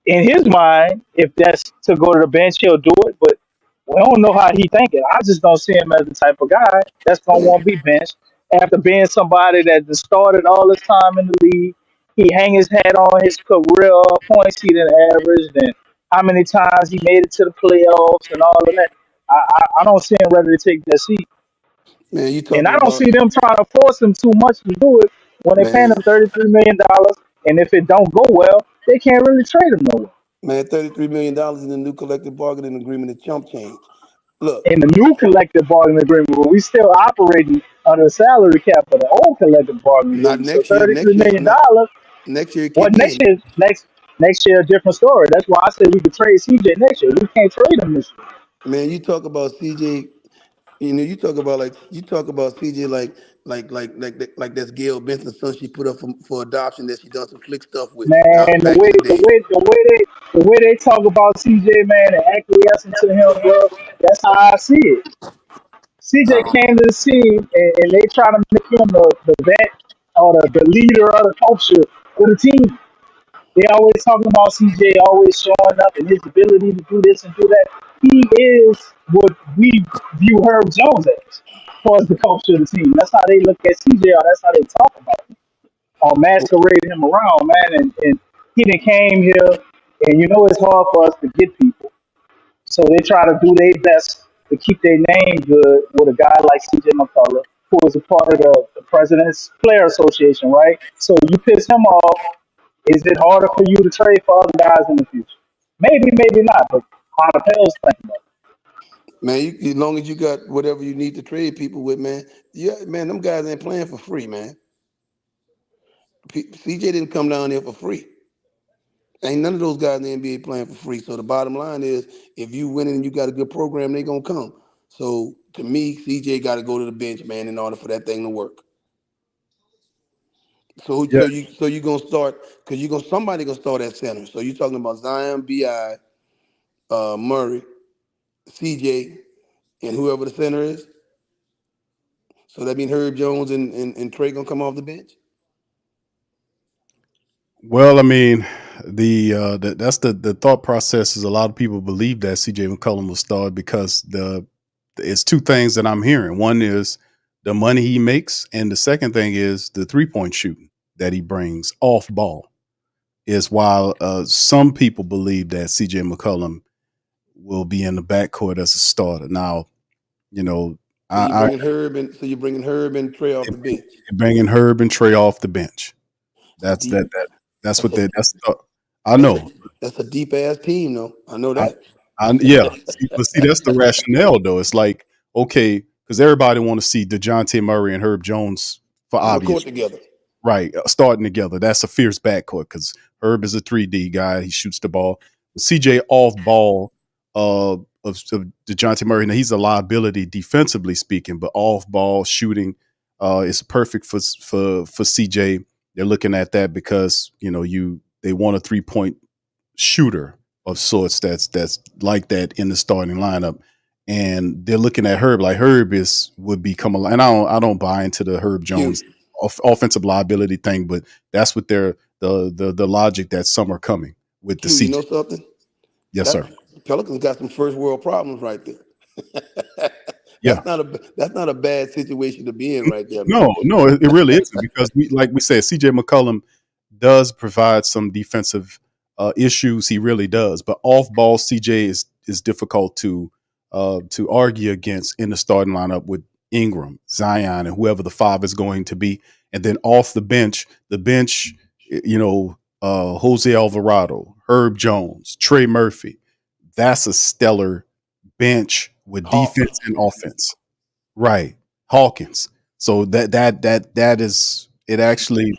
in his mind, if that's to go to the bench, he'll do it. But we don't know how he thinking. I just don't see him as the type of guy that's gonna man, want to be benched after being somebody that just started all his time in the league. He hang his hat on his career points he done averaged and how many times he made it to the playoffs and all of that. I don't see him ready to take that seat, man, you and talking I don't about, see them trying to force him too much to do it when they paying man, him $33 million. And if it don't go well, they can't really trade him nowhere. man, $33 million in the new collective bargaining agreement is chump change. Look, In the new collective bargaining agreement, but we still operating under the salary cap of the old collective bargaining not agreement. So next year. $33 million. Next year What kick next in. year? Next year a different story. That's why I said we could trade CJ next year. We can't trade him this year. Man, you talk about CJ. You talk about CJ like that's Gail Benson's son she put up for adoption that she done some slick stuff with Man, the back way in the the day. way the way they the way they talk about CJ, man, and acquiescing to him, bro. That's how I see it. CJ Um, came to the scene and they try to make him the vet or the leader of the culture of the team. They always talking about CJ always showing up and his ability to do this and do that. He is what we view Herb Jones as far as the culture of the team. That's how they look at CJ, or that's how they talk about him or masquerade him around, man. And he done came here, and it's hard for us to get people. So they try to do their best to keep their name good with a guy like CJ McCullough, who is a part of the President's Player Association, right? So you piss him off, is it harder for you to trade for other guys in the future? Maybe, maybe not. But How the Pels think about it. Man, as long as you got whatever you need to trade people with, man. Yeah, man, them guys ain't playing for free, man. CJ didn't come down there for free. Ain't none of those guys in the NBA playing for free. So the bottom line is, if you winning and you got a good program, they gonna come. So to me, CJ got to go to the bench, man, in order for that thing to work. So Yeah. you gonna start because somebody gonna start at center. So you're talking about Zion, Bi, Murray, CJ, and whoever the center is. So that means Herb Jones and Trey gonna come off the bench. Well, I mean, that's the thought process is a lot of people believe that CJ McCollum will start because it's two things that I'm hearing. One is the money he makes, and the second thing is the 3-point shooting that he brings off ball. Is while some people believe that CJ McCollum will be in the backcourt as a starter. Now, you know, So you're bringing Herb and Trey off the bench. bringing Herb and Trey off the bench. That's Deep. I know. That's a deep ass team, though. I know that. Yeah. See, that's the rationale, though. It's like, okay, because everybody want to see DeJounte Murray and Herb Jones for On the obvious court together. Right, starting together. That's a fierce backcourt because Herb is a 3D guy. He shoots the ball. CJ off ball of DeJounte Murray. Now he's a liability defensively speaking, but off ball shooting is perfect for CJ. They're looking at that because they want a 3-point shooter of sorts that's like that in the starting lineup. And they're looking at Herb like Herb would become a. And I don't buy into the Herb Jones offensive liability thing, but that's what the logic that some are coming with the CJ. You know something? Yes, sir. Pelicans got some first world problems right there. That's not a bad situation to be in right there. Man. No, it really isn't because like we said, CJ McCollum does provide some defensive issues. He really does, but off ball CJ is difficult to argue against in the starting lineup with Ingram, Zion, and whoever the 5 is going to be. And then off the bench, Jose Alvarado, Herb Jones, Trey Murphy. That's a stellar bench with defense and offense. Right. Hawkins. So that is, it actually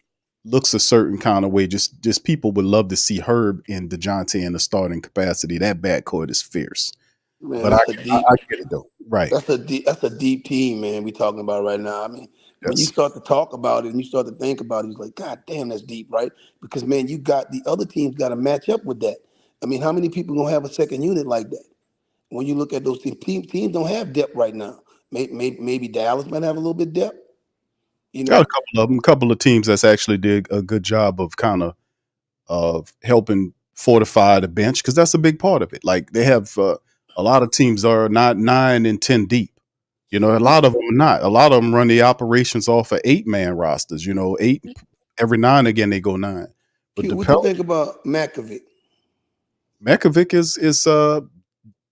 looks a certain kind of way. Just people would love to see Herb and DeJounte in the starting capacity. That backcourt is fierce. Man, but I get it though. Right. That's a deep team, man. We talking about right now. I mean, when you start to talk about it and you start to think about it, it's like, God damn, that's deep, right? Because man, you got the other teams got to match up with that. I mean, how many people gonna have a second unit like that? When you look at those teams don't have depth right now. Maybe Dallas might have a little bit of depth. Got a couple of teams that's actually did a good job of kind of helping fortify the bench because that's a big part of it. Like they have a lot of teams are not 9 and 10 deep. A lot of them are not. A lot of them run the operations off of 8-man rosters. 8 every 9 again they go 9. But what do you think about Makovic? Makovic is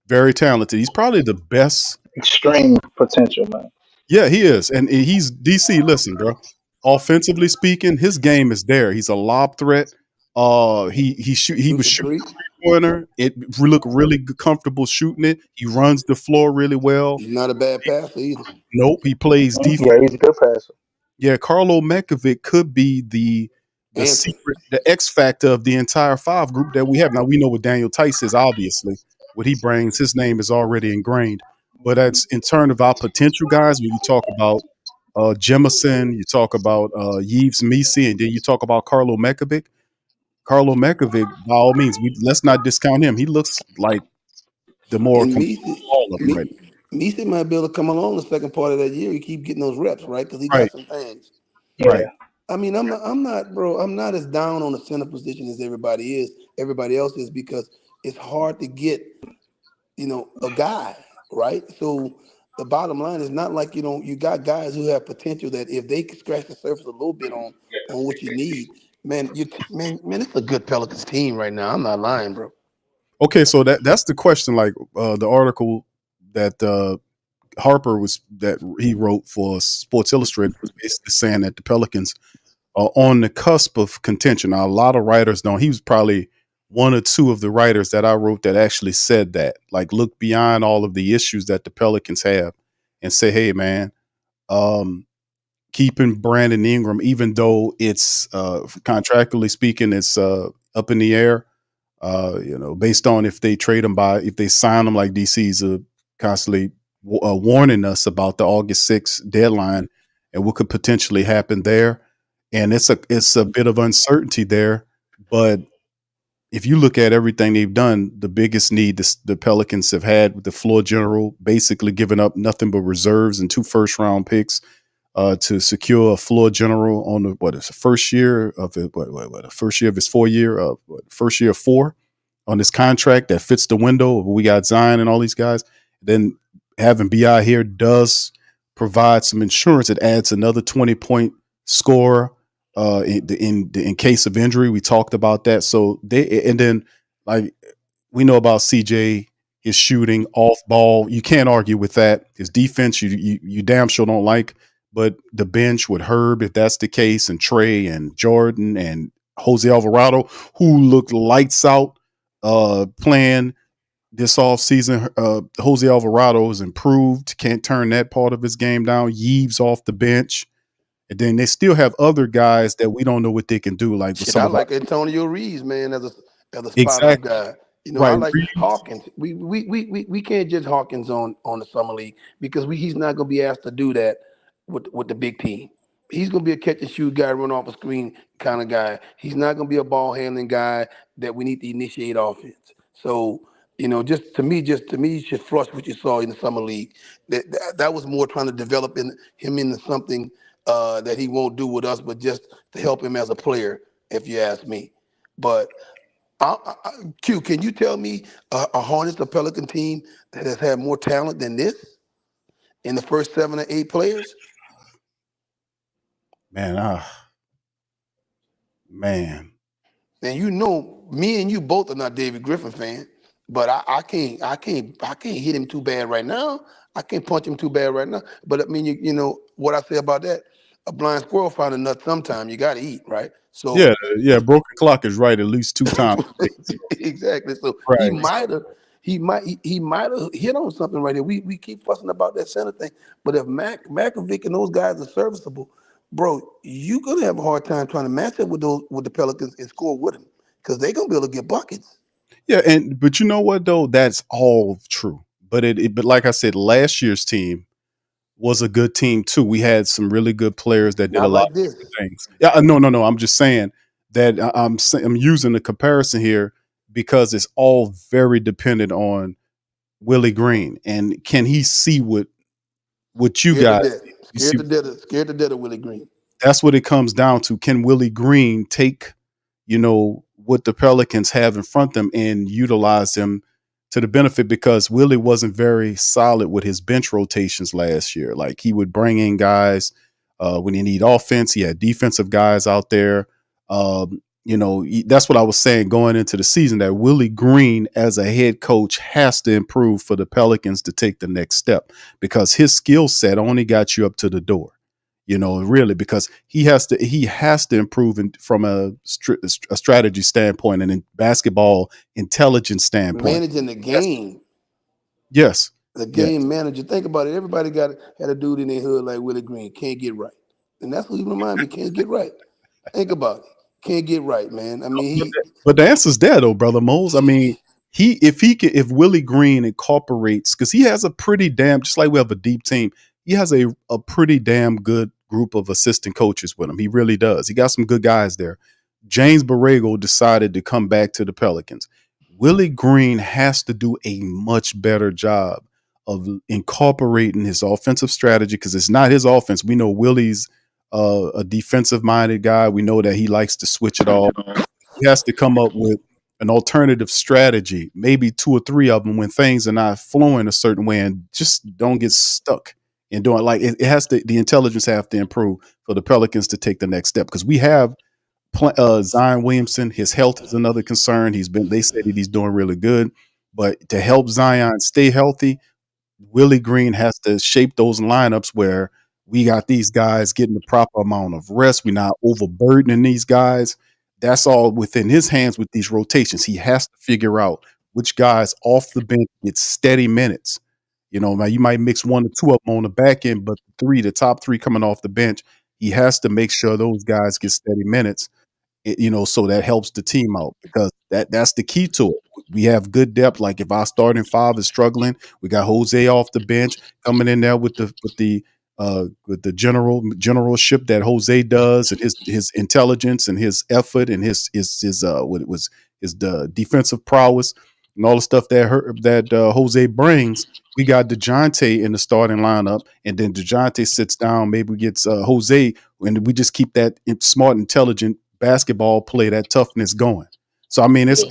very talented. He's probably the best. Extreme potential, man. Yeah, he is, and he's DC. Listen, bro. Offensively speaking, his game is there. He's a lob threat. He was shooting three-pointer. It looked really comfortable shooting it. He runs the floor really well. He's not a bad passer either. Nope, he plays defense. Yeah, he's a good passer. Yeah, Carlo Makovic could be the secret, the X factor of the entire 5 group that we have. Now we know what Daniel Tice is, obviously. What he brings, his name is already ingrained. But that's in terms of our potential guys, when you talk about Jemison, you talk about Yves Misi, and then you talk about Carlo Makovic. Carlo Makovic, by all means, let's not discount him. He looks like the more all of them right. Misi might be able to come along the second part of that year. He keep getting those reps, right? Because he got some things. Right. I mean, I'm not as down on the center position as everybody else is, because it's hard to get, a guy, right? So the bottom line is not like, you got guys who have potential that if they could scratch the surface a little bit on what you need, man, it's a good Pelicans team right now. I'm not lying, bro. Okay, so that's the question. Like the article that Harper that he wrote for Sports Illustrated was basically saying that the Pelicans are on the cusp of contention. Now, a lot of writers don't. He was probably one or two of the writers that I wrote that actually said that, like, look beyond all of the issues that the Pelicans have and say, hey, man, keeping Brandon Ingram, even though it's contractually speaking, it's up in the air, based on if they trade him if they sign him, like DC's constantly warning us about the August 6th deadline and what could potentially happen there. And it's a bit of uncertainty there, but if you look at everything they've done, the biggest need the Pelicans have had with the floor general, basically giving up nothing but reserves and 2 first-round picks to secure a floor general on the first year of his 4 year first year of 4 on this contract that fits the window. We got Zion and all these guys. Then having BI here does provide some insurance. It adds another 20-point scorer in case of injury. We talked about that. So then like we know about CJ, his shooting off ball. You can't argue with that. His defense, you damn sure don't like. But the bench with Herb, if that's the case, and Trey and Jordan and Jose Alvarado, who looked lights out playing this offseason. Jose Alvarado has improved. Can't turn that part of his game down. Yeeves off the bench. And then they still have other guys that we don't know what they can do. Like with I like Antonio Reeves, man, as a spot-up exactly. guy. Right. I like Hawkins. We can't judge Hawkins on the summer league because he's not going to be asked to do that with the big team. He's going to be a catch and shoot guy, run off a screen kind of guy. He's not going to be a ball handling guy that we need to initiate offense. So, just to me, you should flush what you saw in the summer league. That was more trying to develop him into something that he won't do with us, but just to help him as a player, if you ask me. But Q, can you tell me a Hornets or Pelican team that has had more talent than this in the first 7 or 8 players? Man. And me and you both are not David Griffin fans, but I can't hit him too bad right now. I can't punch him too bad right now. But I mean, you know what I say about that? A blind squirrel find a nut sometime. You got to eat, right? So yeah, broken clock is right at least 2 times. Exactly. So right. he might have hit on something right here. We keep fussing about that center thing, but if Makovic and those guys are serviceable, bro, you're gonna have a hard time trying to match up with the Pelicans and score with them because they're gonna be able to get buckets. Yeah, but you know what though? That's all true. But but like I said, last year's team was a good team too. We had some really good players that did a lot of different things. Yeah, no. I'm just saying that I'm using the comparison here because it's all very dependent on Willie Green and can he see what you got? Scared to death of Willie Green. That's what it comes down to. Can Willie Green take, what the Pelicans have in front of them and utilize them to the benefit? Because Willie wasn't very solid with his bench rotations last year. Like he would bring in guys when he need offense. He had defensive guys out there. That's what I was saying going into the season, that Willie Green as a head coach has to improve for the Pelicans to take the next step because his skill set only got you up to the door. Really, because he has to improve from a strategy standpoint and in basketball intelligence standpoint. Managing the game. Yes. The game manager. Think about it. Everybody had a dude in their hood like Willie Green. Can't get right. And that's what he remind me. Can't get right. Think about it. Can't get right, man. I mean, but the answer's there though, brother Moles. I mean, if Willie Green incorporates, because he has a pretty just like we have a deep team, he has a pretty damn good group of assistant coaches with him. He really does. He got some good guys there. James Borrego decided to come back to the Pelicans. Willie Green has to do a much better job of incorporating his offensive strategy because it's not his offense. We know Willie's a defensive-minded guy. We know that he likes to switch it all. He has to come up with an alternative strategy, maybe 2 or 3 of them when things are not flowing a certain way, and just don't get stuck in doing it has to. The intelligence have to improve for the Pelicans to take the next step because we have Zion Williamson. His health is another concern. They said that he's doing really good, but to help Zion stay healthy, Willie Green has to shape those lineups where we got these guys getting the proper amount of rest. We're not overburdening these guys. that's all within his hands with these rotations. He has to figure out which guys off the bench get steady minutes. You know, now you might mix 1 or 2 of them on the back end, but the top 3 coming off the bench, he has to make sure those guys get steady minutes. So that helps the team out because that's the key to it. We have good depth. Like if our starting 5 is struggling, we got Jose off the bench coming in there with the generalship that Jose does, and his intelligence and his effort and his the defensive prowess and all the stuff that Jose brings. We got DeJounte in the starting lineup, and then DeJounte sits down, maybe gets Jose, and we just keep that smart, intelligent basketball play, that toughness going. So I mean, it's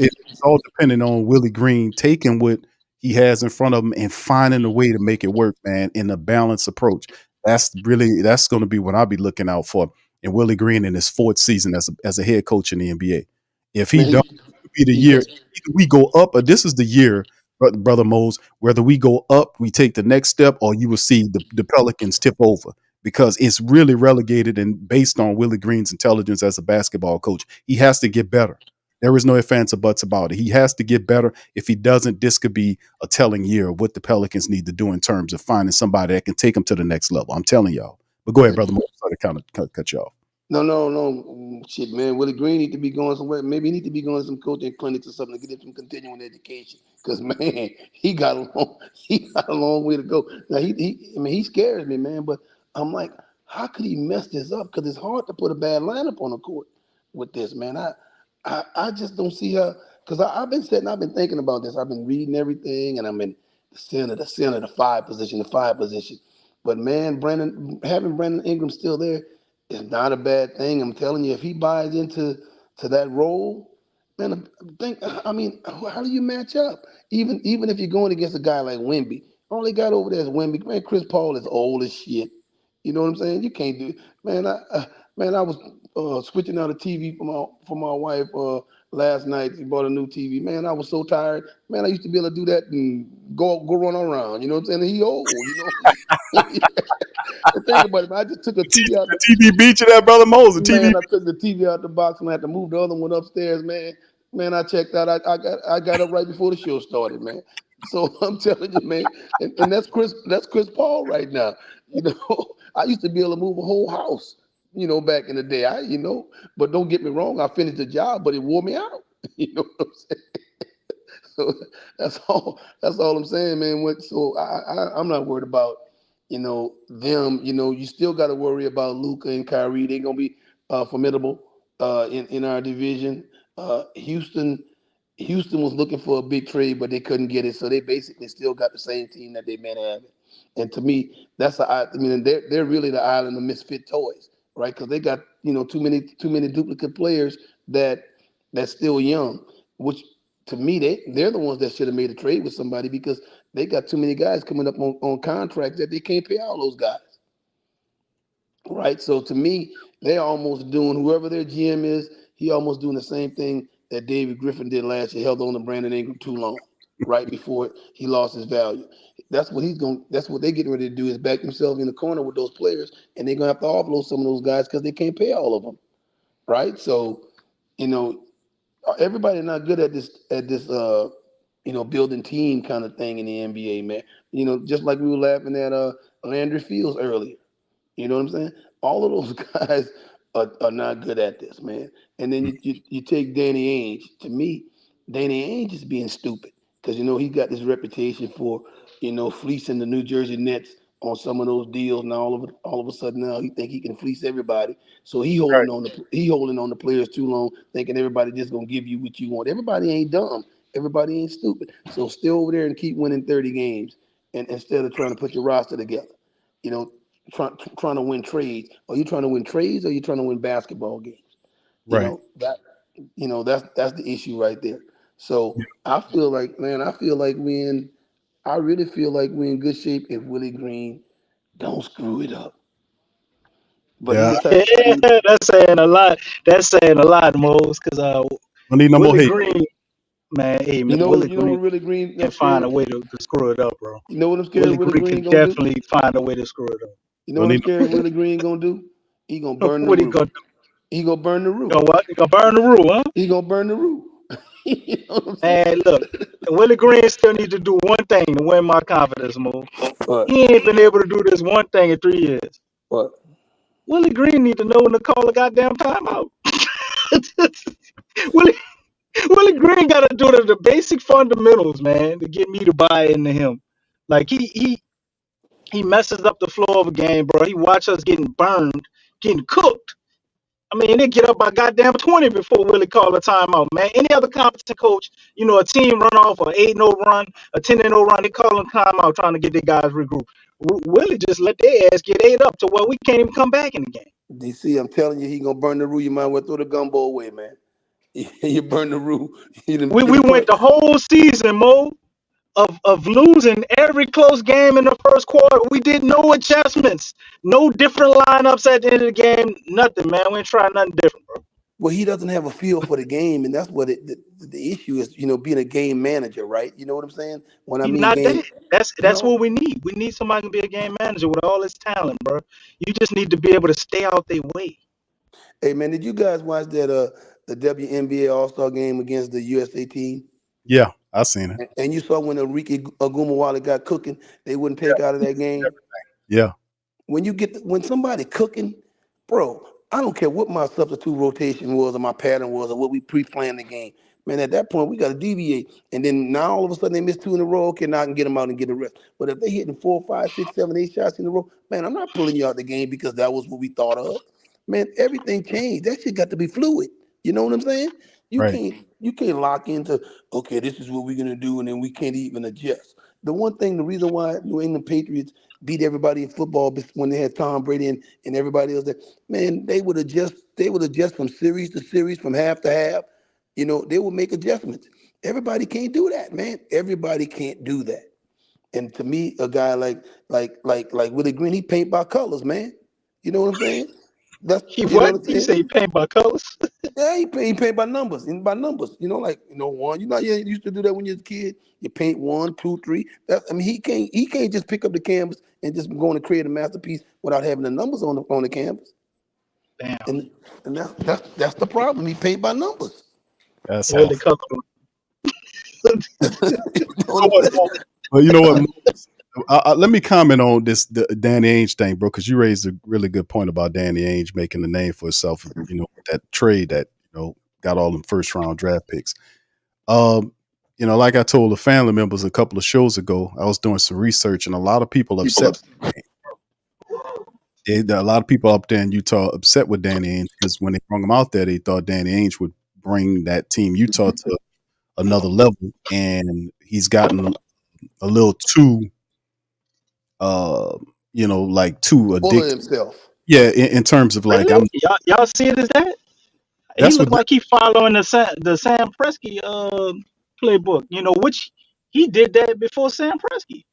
all depending on Willie Green taking what he has in front of him and finding a way to make it work, man, in a balanced approach. That's going to be what I'll be looking out for in Willie Green in his 4th season as a head coach in the NBA. If he don't, it'll be the year either we go up, or this is the year, Brother Mose, whether we go up, we take the next step, or you will see the Pelicans tip over, because it's really relegated and based on Willie Green's intelligence as a basketball coach. He has to get better. There is no ifs, ands, or buts about it. He has to get better. If he doesn't, this could be a telling year of what the Pelicans need to do in terms of finding somebody that can take them to the next level. I'm telling y'all. But go ahead, Brother Mose. Sorry to kind of cut you off. No. Shit, man. Willie Green need to be going somewhere. Maybe he need to be going to some coaching clinics or something to get him some continuing education. Because, man, he got a long way to go. Now, he scares me, man. But I'm like, how could he mess this up? Because it's hard to put a bad lineup on the court with this, man. I just don't see how. Because I've been thinking about this. I've been reading everything, and I'm in the center, the 5 position. But, man, having Brandon Ingram still there, it's not a bad thing. I'm telling you, if he buys into that role, man, how do you match up? Even if you're going against a guy like Wemby, all they got over there is Wemby. Man, Chris Paul is old as shit. You know what I'm saying? You can't do it. Man, I was switching out a TV for my wife last night. She bought a new TV. Man, I was so tired. Man, I used to be able to do that and go run around. You know what I'm saying? He old, you know. Think about it. I just took a TV out. The TV beat you there, Brother Moses. Man, I took the TV out the box and I had to move the other one upstairs, man. Man, I checked out. I got up right before the show started, man. So I'm telling you, man, and that's Chris Paul right now. You know, I used to be able to move a whole house, you know, back in the day. But don't get me wrong, I finished the job, but it wore me out. You know what I'm saying? So that's all I'm saying, man. So I'm not worried about, you know, them. You know, you still got to worry about Luka and Kyrie. They're gonna be formidable in our division. Houston was looking for a big trade, but they couldn't get it. So they basically still got the same team that they've been having. And to me, they're really the island of misfit toys, right? Because they got, you know, too many duplicate players that's still young, which to me they're the ones that should have made a trade with somebody, because they got too many guys coming up on contracts that they can't pay all those guys. Right. So to me, they're almost doing, whoever their GM is, he almost doing the same thing that David Griffin did last year, held on to Brandon Ingram too long, right before he lost his value. That's what they're getting ready to do, is back themselves in the corner with those players, and they're gonna have to offload some of those guys because they can't pay all of them. Right. So, you know, everybody's not good at this you know, building team kind of thing in the NBA, man. You know, just like we were laughing at Landry Fields earlier. You know what I'm saying? All of those guys are not good at this, man. And then you take Danny Ainge. To me, Danny Ainge is being stupid, because, you know, he got this reputation for, you know, fleecing the New Jersey Nets on some of those deals. Now all of a sudden now he think he can fleece everybody. So he holding on the players too long, thinking everybody just gonna give you what you want. Everybody ain't dumb. Everybody ain't stupid. So stay over there and keep winning 30 games, and instead of trying to put your roster together. You know, trying to win trades. Are you trying to win trades, or are you trying to win basketball games? Right. That's the issue right there. So I feel like I really feel like we're in good shape if Willie Green don't screw it up. But Yeah, That's saying a lot. That's saying a lot, Mose, because don't need no more Willie hate. Green, man, hey, man, Willie Willie Green can find a way to screw it up, bro. You know what I'm scared Willie Green can definitely find a way to screw it up. You know what I'm scared Willie Green gonna do? He gonna burn the What he roof. gonna do? He gonna burn the roof. Gonna what? He gonna burn the rule, huh? He gonna burn the roof. You know what I'm saying? Man, look, Willie Green still need to do one thing to win my confidence, Mo. What? He ain't been able to do this one thing in 3 years. What? Willie Green need to know when to call a goddamn timeout. Willie, Willie Green got to do the basic fundamentals, man, to get me to buy into him. Like he messes up the flow of a game, bro. He watch us getting burned, getting cooked. I mean, they get up by goddamn 20 before Willie call a timeout, man. Any other competent coach, a team run off an 8-0 run, a 10-0 run, they call them timeout trying to get their guys regroup. Willie just let their ass get ate up to where we can't even come back in the game. DC, I'm telling you, he gonna burn the roof. You might well throw the gumbo away, man. You burn the roof. We went the whole season, Mo, of losing every close game in the first quarter. We did no adjustments, no different lineups at the end of the game, nothing, man. We ain't trying nothing different, bro. Well, he doesn't have a feel for the game, and that's what the issue is. Being a game manager, right? You know what I'm saying? When I He's mean not game, that. That's what we need. We need somebody to be a game manager with all his talent, bro. You just need to be able to stay out their way. Hey, man, did you guys watch that the WNBA All-Star game against the USA team? Yeah, I seen it. And you saw when Enrique Agumawale got cooking, they wouldn't take out of that game. Yeah. When somebody cooking, bro, I don't care what my substitute rotation was or my pattern was or what we pre-planned the game. Man, at that point, we got to deviate. And then now all of a sudden they miss 2 in a row. Okay, now I can get them out and get the rest. But if they hitting 4, 5, 6, 7, 8 shots in a row, man, I'm not pulling you out the game because that was what we thought of. Man, everything changed. That shit got to be fluid. You know what I'm saying? You can't lock into, okay, this is what we're gonna do, and then we can't even adjust. The reason why New England Patriots beat everybody in football when they had Tom Brady and everybody else there, man, they would adjust from series to series, from half to half. They would make adjustments. Everybody can't do that, man. Everybody can't do that. And to me, a guy like Willie Green, he paint by colors, man. You know what I'm saying? He say he paint by colors. Yeah, he paint by numbers. And by numbers, one. You used to do that when you was a kid. You paint 1, 2, 3. He can't just pick up the canvas and just go and create a masterpiece without having the numbers on the canvas. Damn. And that's the problem. He paint by numbers. That's really well, you know what? Let me comment on the Danny Ainge thing, bro, because you raised a really good point about Danny Ainge making a name for himself. That trade that got all them first round draft picks. Like I told the family members a couple of shows ago, I was doing some research, and a lot of people upset. A lot of people up there in Utah upset with Danny Ainge because when they brought him out there, they thought Danny Ainge would bring that team Utah to another level, and he's gotten a little too. Too addicted himself. Yeah, in terms of like, really? Y'all see it as that? He look like he following the Sam Presti playbook. Which he did that before Sam Presti.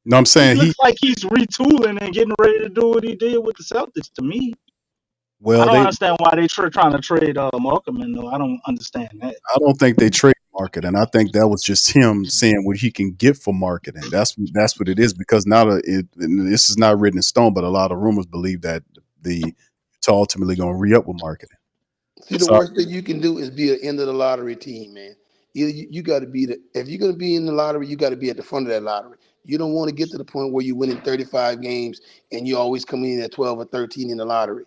No, I'm saying he looks like he's retooling and getting ready to do what he did with the Celtics. To me, well, I don't understand why they trying to trade Markman. Though I don't understand that. I don't think they trade marketing. I think that was just him saying what he can get for marketing. That's what it is, because now this is not written in stone, but a lot of rumors believe that it's ultimately going to re-up with marketing. See, the worst thing you can do is be an end of the lottery team, man. You got to be if you're going to be in the lottery, you got to be at the front of that lottery. You don't want to get to the point where you're winning 35 games and you always come in at 12 or 13 in the lottery.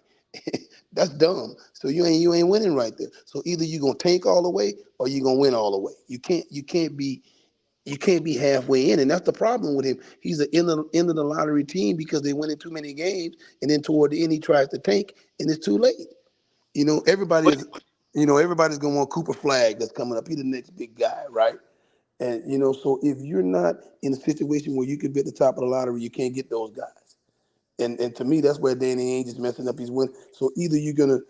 That's dumb. So you ain't winning right there. So either you're gonna tank all the way or you're gonna win all the way. You can't be halfway in, and that's the problem with him. He's the end of the lottery team because they winning too many games, and then toward the end he tries to tank, and it's too late. Everybody's gonna want Cooper Flagg that's coming up. He's the next big guy, right? And so if you're not in a situation where you could be at the top of the lottery, you can't get those guys. And to me, that's where Danny Ainge is messing up his win. So either you're gonna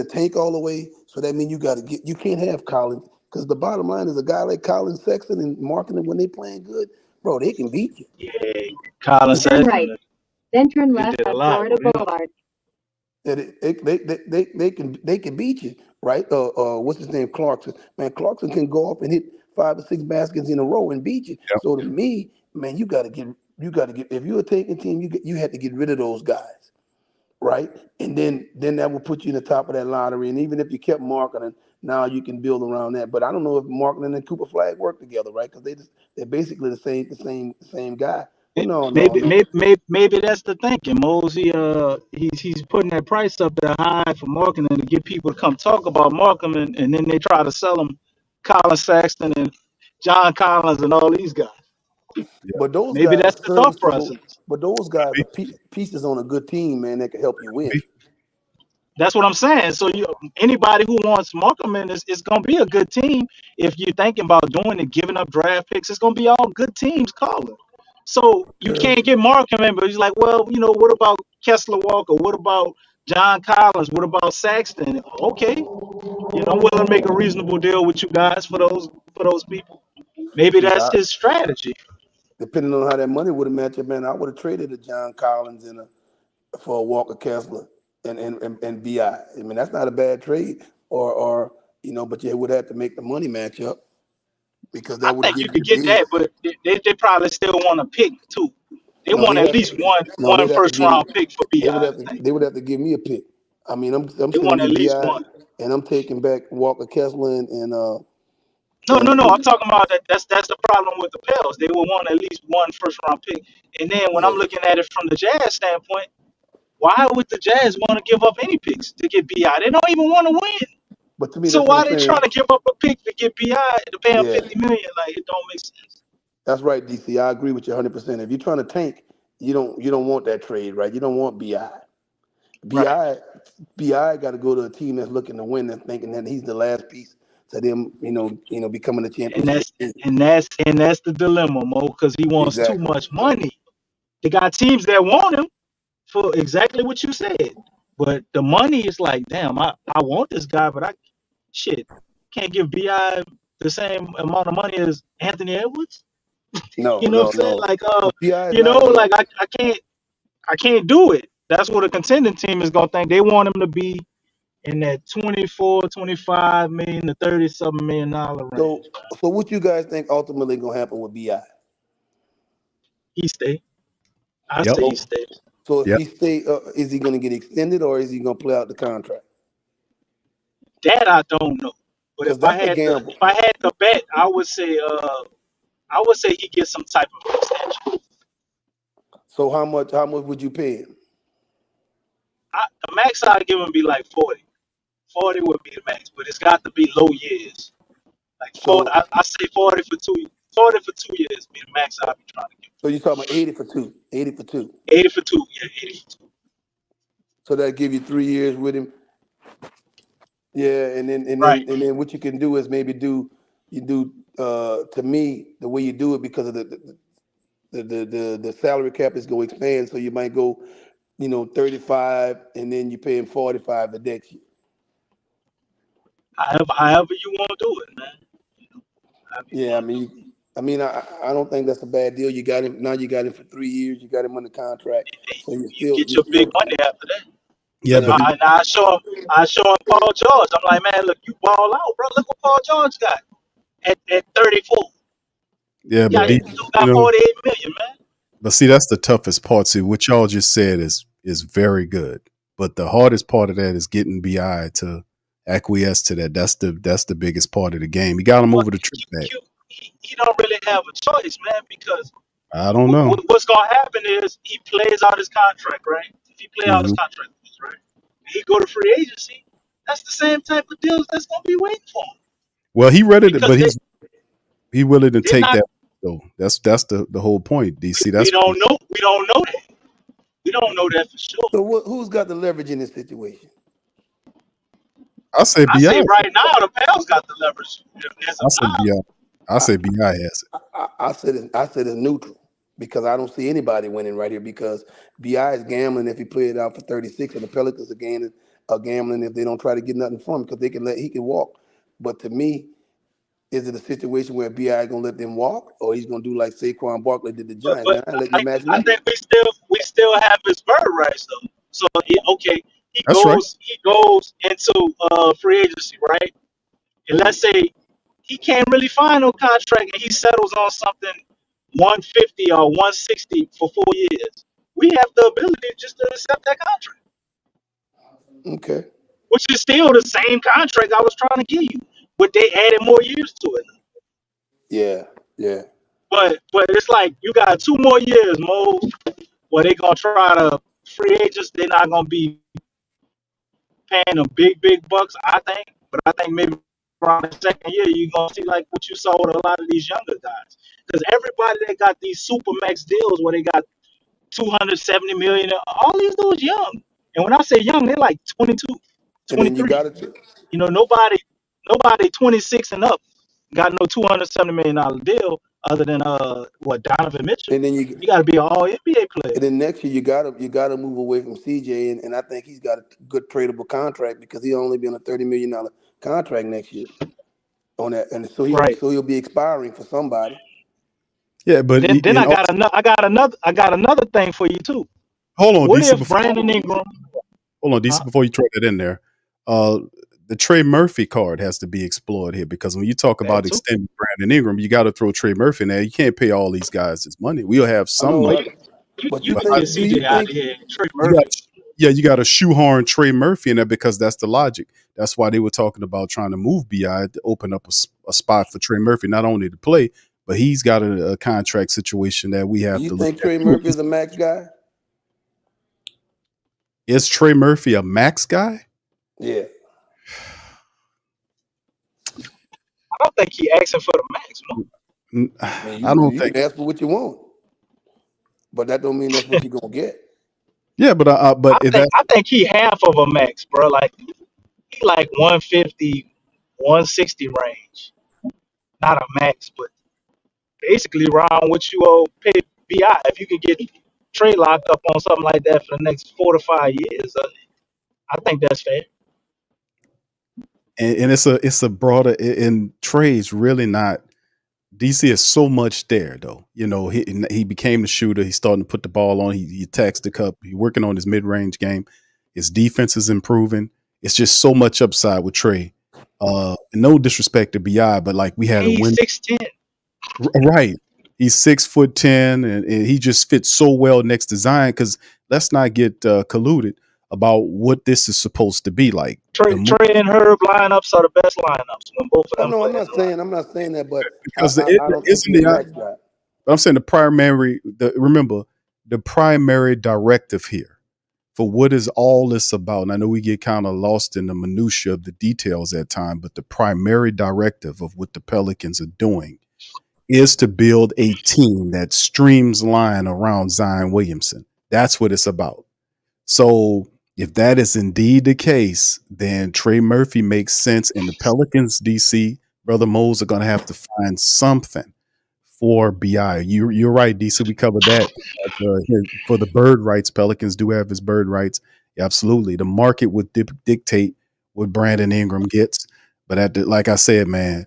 tank all the way. So that means you can't have Collins, because the bottom line is a guy like Colin Sexton and Marketing, when they playing good, bro, they can beat you. Yeah, Colin Sexton. Turn right, then turn left at Florida Boulevard. Yeah, they can beat you, right? What's his name? Clarkson. Man, Clarkson can go up and hit 5 or 6 baskets in a row and beat you. Yep. So to me, man, you got to get. If you're a taking team, you have to get rid of those guys. right? And then that will put you in the top of that lottery. And even if you kept marketing, now you can build around that. But I don't know if marketing and Cooper Flag work together, right? Because they're basically the same guy. Well, Maybe that's the thinking. Mosey, he's putting that price up there high for marketing to get people to come talk about marketing, and then they try to sell them Colin Sexton and John Collins and all these guys. But those Maybe guys that's are the thought serviceable. process. But those guys are pieces on a good team, man, that can help you win. That's what I'm saying. So anybody who wants Markman is going to be a good team. If you're thinking about doing it, giving up draft picks, it's going to be all good teams calling. So you can't get Markman, but he's like, well, what about Kessler Walker? What about John Collins? What about Saxton? Okay, I'm willing to make a reasonable deal with you guys for those people. Maybe See, that's his strategy. Depending on how that money would have matched up, man, I would have traded a John Collins for a Walker Kessler and BI. I mean, that's not a bad trade. Or but you would have to make the money match up because I that would think give you you could get big. that, but they probably still want to pick too. They No, want they at have least to, one no, they'd have to first give me. round pick for BI. They would have to give me a pick. I mean, I'm They sending want you at least BI, one. and I'm taking back Walker Kessler and No. I'm talking about that. That's the problem with the Pels. They will want at least one first round pick. And then when I'm looking at it from the Jazz standpoint, why would the Jazz want to give up any picks to get BI? They don't even want to win. But to me, So that's what why I'm they saying. trying to give up a pick to get BI to pay him Yeah, $50 million? Like, it don't make sense. that's right, DC. I agree with you 100%. If you're trying to tank, you don't want that trade, right? You don't want BI. Right. BI got to go to a team that's looking to win and thinking that he's the last piece to them, becoming a And championship. that's the dilemma, Mo, because he wants too Exactly. much money. They got teams that want him for exactly what you said. But the money is like, damn, I want this guy, but I can't give BI the same amount of money as Anthony Edwards. No, You know what I'm saying? no. Like BI is not going. like I can't do it. That's what a contending team is gonna think. They want him to be in that 24, 25 million to 30 something million dollar range. So what you guys think ultimately gonna happen with BI? He stay. I Yep. say he stays. So if Yep. he stay, is he gonna get extended or is he gonna play out the contract? That I don't know. But Because that's a gamble. if I had to bet, I would say he gets some type of extension. So how much would you pay him? The max I'd give him would be like 40. 40 would be the max, but it's got to be low years. Like So I say 40 for 2 years be the max I'd be trying to give. so you're talking about 80 for two. 80 for two. 80 for 2, yeah, 80 for 2. So that give you 3 years with him. Yeah, and Right. then what you can do is maybe do to me the way you do it because of the salary cap is going to expand, so you might go 35 and then you pay him 45 the next year. However you want to do it, man. Yeah, I don't think that's a bad deal. You got him now. You got him for 3 years. You got him under contract, so You get your big money after that. Yeah, but I show him Paul George. I'm like, man, look, you ball out, bro. Look what Paul George got at 34. yeah, but He still got 48 million, man. But see, that's the toughest part. See, what y'all just said is very good. But the hardest part of that is getting BI to acquiesce to that. That's the biggest part of the game. You got him over the trip back. He don't really have a choice, man, because I don't know. what's gonna happen is he plays out his contract, right? If he play out his Mhm. contract, right? He go to free agency. That's the same type of deals that's gonna be waiting for him. Well, he ready to, Because but he willing to they're take not. that. Though that's the whole point. DC. That's We don't know. We don't know that. We don't know that for sure. So who's got the leverage in this situation? I say I BI. say right now the Pels got the leverage. As I of say now. BI. I say BI has it. I said it's neutral because I don't see anybody winning right here because BI is gambling if he play it out for 36, and the Pelicans are gambling if they don't try to get nothing from him because he can walk. But to me, is it a situation where BI gonna let them walk, or he's gonna do like Saquon Barkley did the Giants? But Man, I ain't letting your match I nothing. think we still have his bird rights though. So he That's right. goes into free agency, right? And let's say he can't really find no contract and he settles on something 150 or 160 for 4 years. We have the ability just to accept that contract. Okay. which is still the same contract I was trying to give you, but they added more years to it. Yeah. Yeah. But it's like you got 2 more years, Mo, where they gonna try to free agents. They're not gonna be paying them big bucks, I think. But I think maybe around the second year you're gonna see like what you saw with a lot of these younger guys. Because everybody that got these super max deals where they got 270 million, all these dudes young. And when I say young, they're like 22, And then you 23. got to, You know, nobody 26 and up got no $270 million deal other than Donovan Mitchell. and then You got to be an all NBA player. and then next year you gotta move away from CJ, and I think he's got a good tradable contract because he'll only be on a $30 million contract next year on that, and so he'll be expiring for somebody. Yeah, but Then I got another thing for you too. hold on, What DC. if Brandon Ingram? Hold on, DC. Before you throw that in there, the Trey Murphy card has to be explored here because when you talk about extending Brandon Ingram, you got to throw Trey Murphy in there. You can't pay all these guys this money. We'll have some money. But You do think you CJ out think of here, Trey You Murphy? you got to shoehorn Trey Murphy in there because that's the logic. That's why they were talking about trying to move BI to open up a spot for Trey Murphy, not only to play, but he's got a contract situation that we have you to think look Trey at. Murphy is a max guy? Is Trey Murphy a max guy? Yeah. I don't think he asking for the max. No. I don't you think. can ask for what you want, but that don't mean that's what you're gonna get. Yeah, but I think he half of a max, bro. Like he like 150, 160 range. Not a max, but basically around what you owe pay BI. If you could get Trey locked up on something like that for the next 4 to 5 years, I think that's fair. and it's a broader and Trey's really not. DC is so much there though. You know, he became the shooter. He's starting to put the ball on. He attacks the cup. He's working on his mid-range game. His defense is improving. It's just so much upside with Trey. No disrespect to BI, but like we had a win. 6'10". Right. He's 6'10", and he just fits so well next to Zion. Because let's not get colluded about what this is supposed to be like. Trey and Herb lineups are the best lineups when both of them play. I'm not saying that, but Because I don't think he's a max guy. I'm saying remember the primary directive here for what is all this about. And I know we get kind of lost in the minutia of the details at time, but the primary directive of what the Pelicans are doing is to build a team that streamlines around Zion Williamson. That's what it's about. So if that is indeed the case, then Trey Murphy makes sense, and the Pelicans, DC, Brother Moles, are going to have to find something for BI. You're right, DC. We covered that for the bird rights. Pelicans do have his bird rights. Yeah, absolutely. The market would dictate what Brandon Ingram gets. But like I said, man,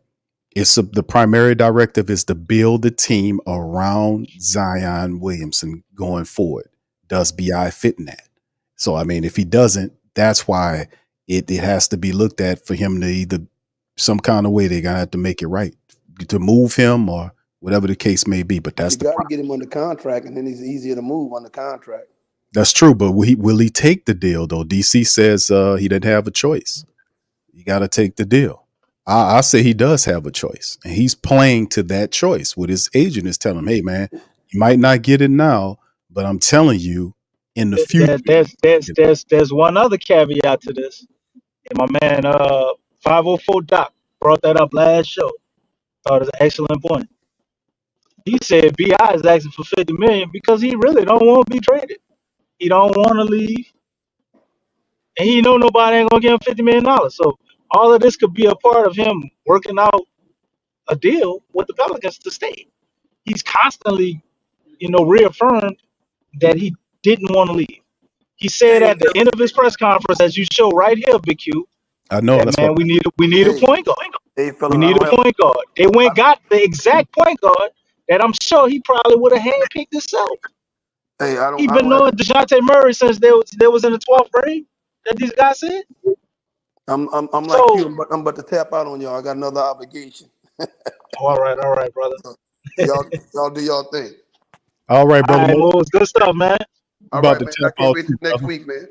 the primary directive is to build a team around Zion Williamson going forward. Does BI fit in that? So, I mean, if he doesn't, that's why it has to be looked at for him to either some kind of way they're going to have to make it right to move him or whatever the case may be. But that's you got to get him under contract, and then he's easier to move under contract. That's true. But will he take the deal, though? DC says he didn't have a choice. You got to take the deal. I say he does have a choice, and he's playing to that choice. What his agent is telling him, hey, man, you might not get it now, but I'm telling you, in the future, there's one other caveat to this. And my man 504 Doc brought that up last show. Thought it was an excellent point. He said BI is asking for $50 million because he really don't want to be traded. He don't want to leave, and he know nobody ain't gonna give him $50 million. So all of this could be a part of him working out a deal with the Pelicans to stay. He's constantly, reaffirmed that he didn't want to leave. He said at the end of his press conference, as you show right here, Big Q, I know that, that's man, we need a point guard. We need a point guard. They got the exact point guard that I'm sure he probably would have handpicked himself. He been knowing DeJounte Murray since they was in the 12th grade. That these guys said. I'm like you, but I'm about to tap out on y'all. I got another obligation. All right, brother. Y'all do y'all thing. All right, brother. All right, well, it's good stuff, man. All right, man. I can't wait till next week, man.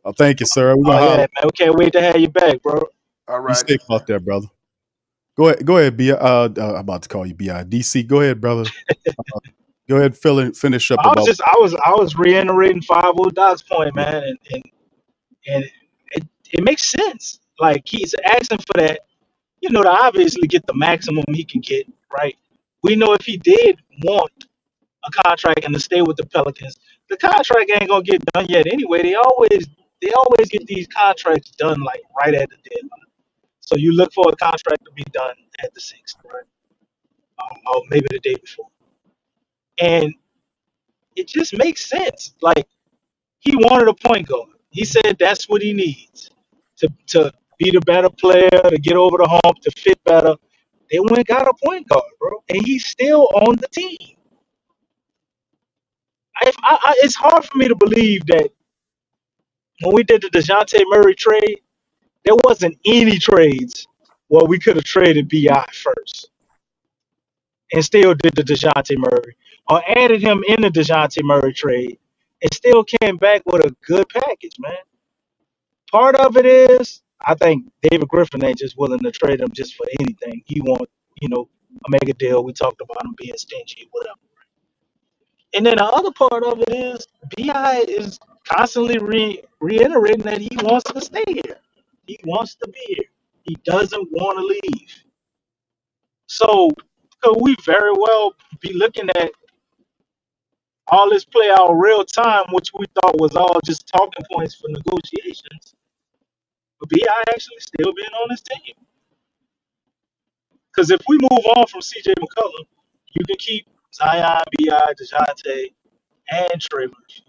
Oh, thank you, sir. We're Oh gonna yeah, holler. man. We can't wait to have you back, bro. All Be right. safe out there, brother. Go ahead, B. I'm about to call you BI. DC, go ahead, brother. Go ahead, finish up about. I was reiterating 5 Doc's point, man, and it makes sense. Like he's asking for that, to obviously get the maximum he can get, right? We know if he did want a contract and to stay with the Pelicans, the contract ain't gonna get done yet anyway. They always get these contracts done like right at the deadline. So you look for a contract to be done at the 6th, right? Or maybe the day before. And it just makes sense. Like he wanted a point guard. He said that's what he needs to be the better player, to get over the hump, to fit better. They went and got a point guard, bro, and he's still on the team. It's hard for me to believe that when we did the DeJounte Murray trade, there wasn't any trades where we could have traded BI first and still did the DeJounte Murray, or added him in the DeJounte Murray trade and still came back with a good package, man. Part of it is, I think David Griffin ain't just willing to trade him just for anything. He want, a mega deal. We talked about him being stingy, whatever. And then the other part of it is, BI is constantly reiterating that he wants to stay here. He wants to be here. He doesn't want to leave. So could we very well be looking at all this play out real time, which we thought was all just talking points for negotiations, but BI actually still being on this team? Because if we move on from CJ McCollum, you can keep Zion, BI, DeJounte, and Trey Murphy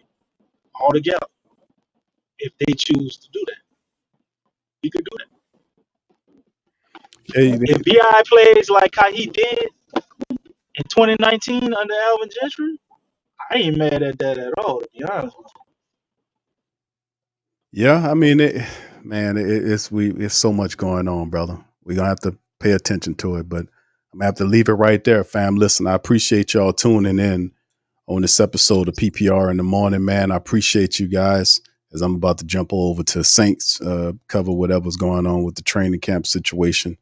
all together if they choose to do that. You could do that. Hey, If BI plays like how he did in 2019 under Alvin Gentry, I ain't mad at that at all, to be honest with you. Yeah, I mean, it's so much going on, brother. We're gonna have to pay attention to it, but I'm gonna have to leave it right there, fam. Listen, I appreciate y'all tuning in on this episode of PPR in the morning, man. I appreciate you guys as I'm about to jump over to Saints, cover whatever's going on with the training camp situation.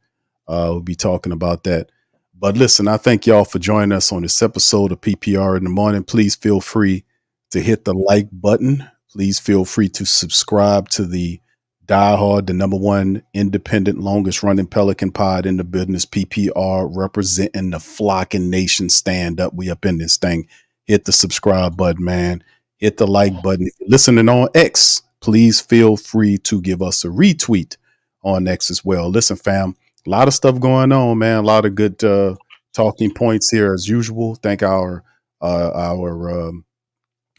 We'll be talking about that. But listen, I thank y'all for joining us on this episode of PPR in the morning. Please feel free to hit the like button. Please feel free to subscribe to the Die Hard, the #1 independent, longest running Pelican pod in the business, PPR, representing the flocking nation. Stand up. We up in this thing. Hit the subscribe button, man. Hit the like button. If you're listening on X, please feel free to give us a retweet on X as well. Listen, fam, a lot of stuff going on, man. A lot of good talking points here as usual. Thank our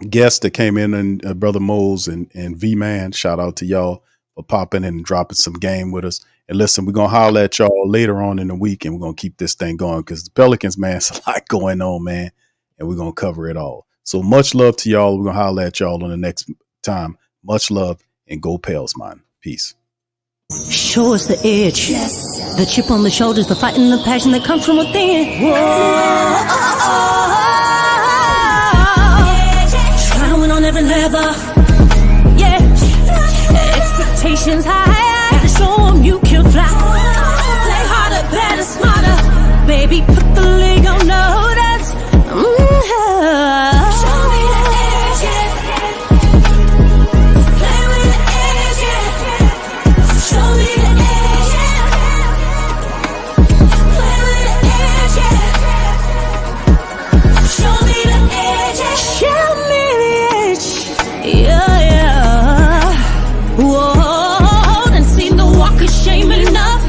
guests that came in, and Brother Moles and V-Man. Shout out to y'all for popping in and dropping some game with us. And listen, we're going to holler at y'all later on in the week, and we're going to keep this thing going because the Pelicans, man, it's a lot going on, man, and we're going to cover it all. So much love to y'all. We're going to holler at y'all on the next time. Much love, and go Pels, man. Peace. Show us the edge. Yes. The chip on the shoulders, the fight and the passion that comes from within. Whoa. Trying on every level. Yeah. Expectations high. Gotta show them you can fly. Play harder, better, smarter. Baby, put the league on notice. Show me the edge, yeah. Play with the edge, yeah. Show me the edge, yeah. Play with the edge, yeah. Show me the edge, yeah. Show me the edge, yeah. Whoa, and see the walk of shame enough.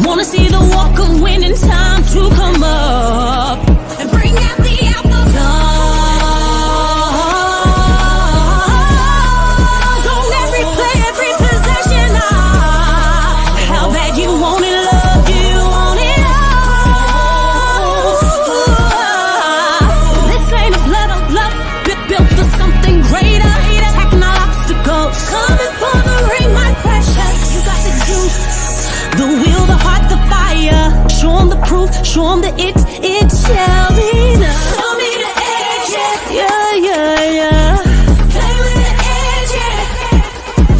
Wanna see the walk of winning, time to come up and bring out the apple. Don't every play, every possession. How bad you want it, love, you want it all. This ain't a blood on blood, built for something greater. Tackling all obstacles, coming for the ring, my precious. You got the juice, the will, the heart, the fire. Show 'em the proof, show 'em the it shall be done. Show me the edge, yeah, yeah, yeah. Play with the edge, yeah.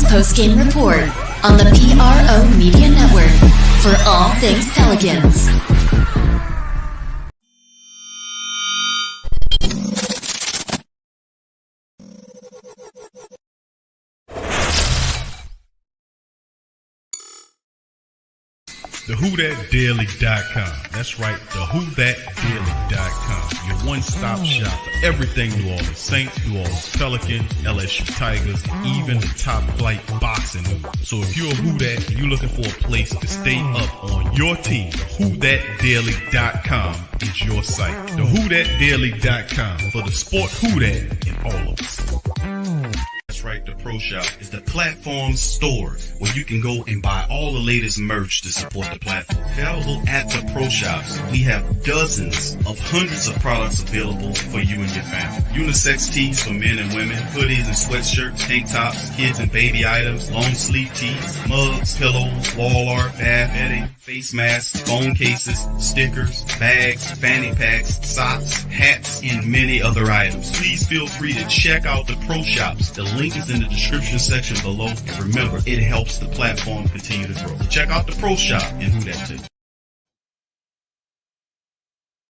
Postgame Report on the PRO Media Network for all things Pelicans. TheWhoThatDaily.com. That's right, TheWhoThatDaily.com. Your one-stop shop for everything New Orleans Saints, New Orleans Pelicans, LSU Tigers, even the top flight boxing news. So if you're a Who That and you're looking for a place to stay up on your team, TheWhoThatDaily.com is your site. TheWhoThatDaily.com for the sport Who That in all of us. That's right, the Pro Shop is the platform store where you can go and buy all the latest merch to support the platform. Available at the Pro Shops, we have dozens of hundreds of products available for you and your family. Unisex tees for men and women, hoodies and sweatshirts, tank tops, kids and baby items, long sleeve tees, mugs, pillows, wall art, bath bedding, face masks, phone cases, stickers, bags, fanny packs, socks, hats, and many other items. Please feel free to check out the Pro Shops. The link is in the description section below. And remember, it helps the platform continue to grow. So check out the Pro Shop and Who That too.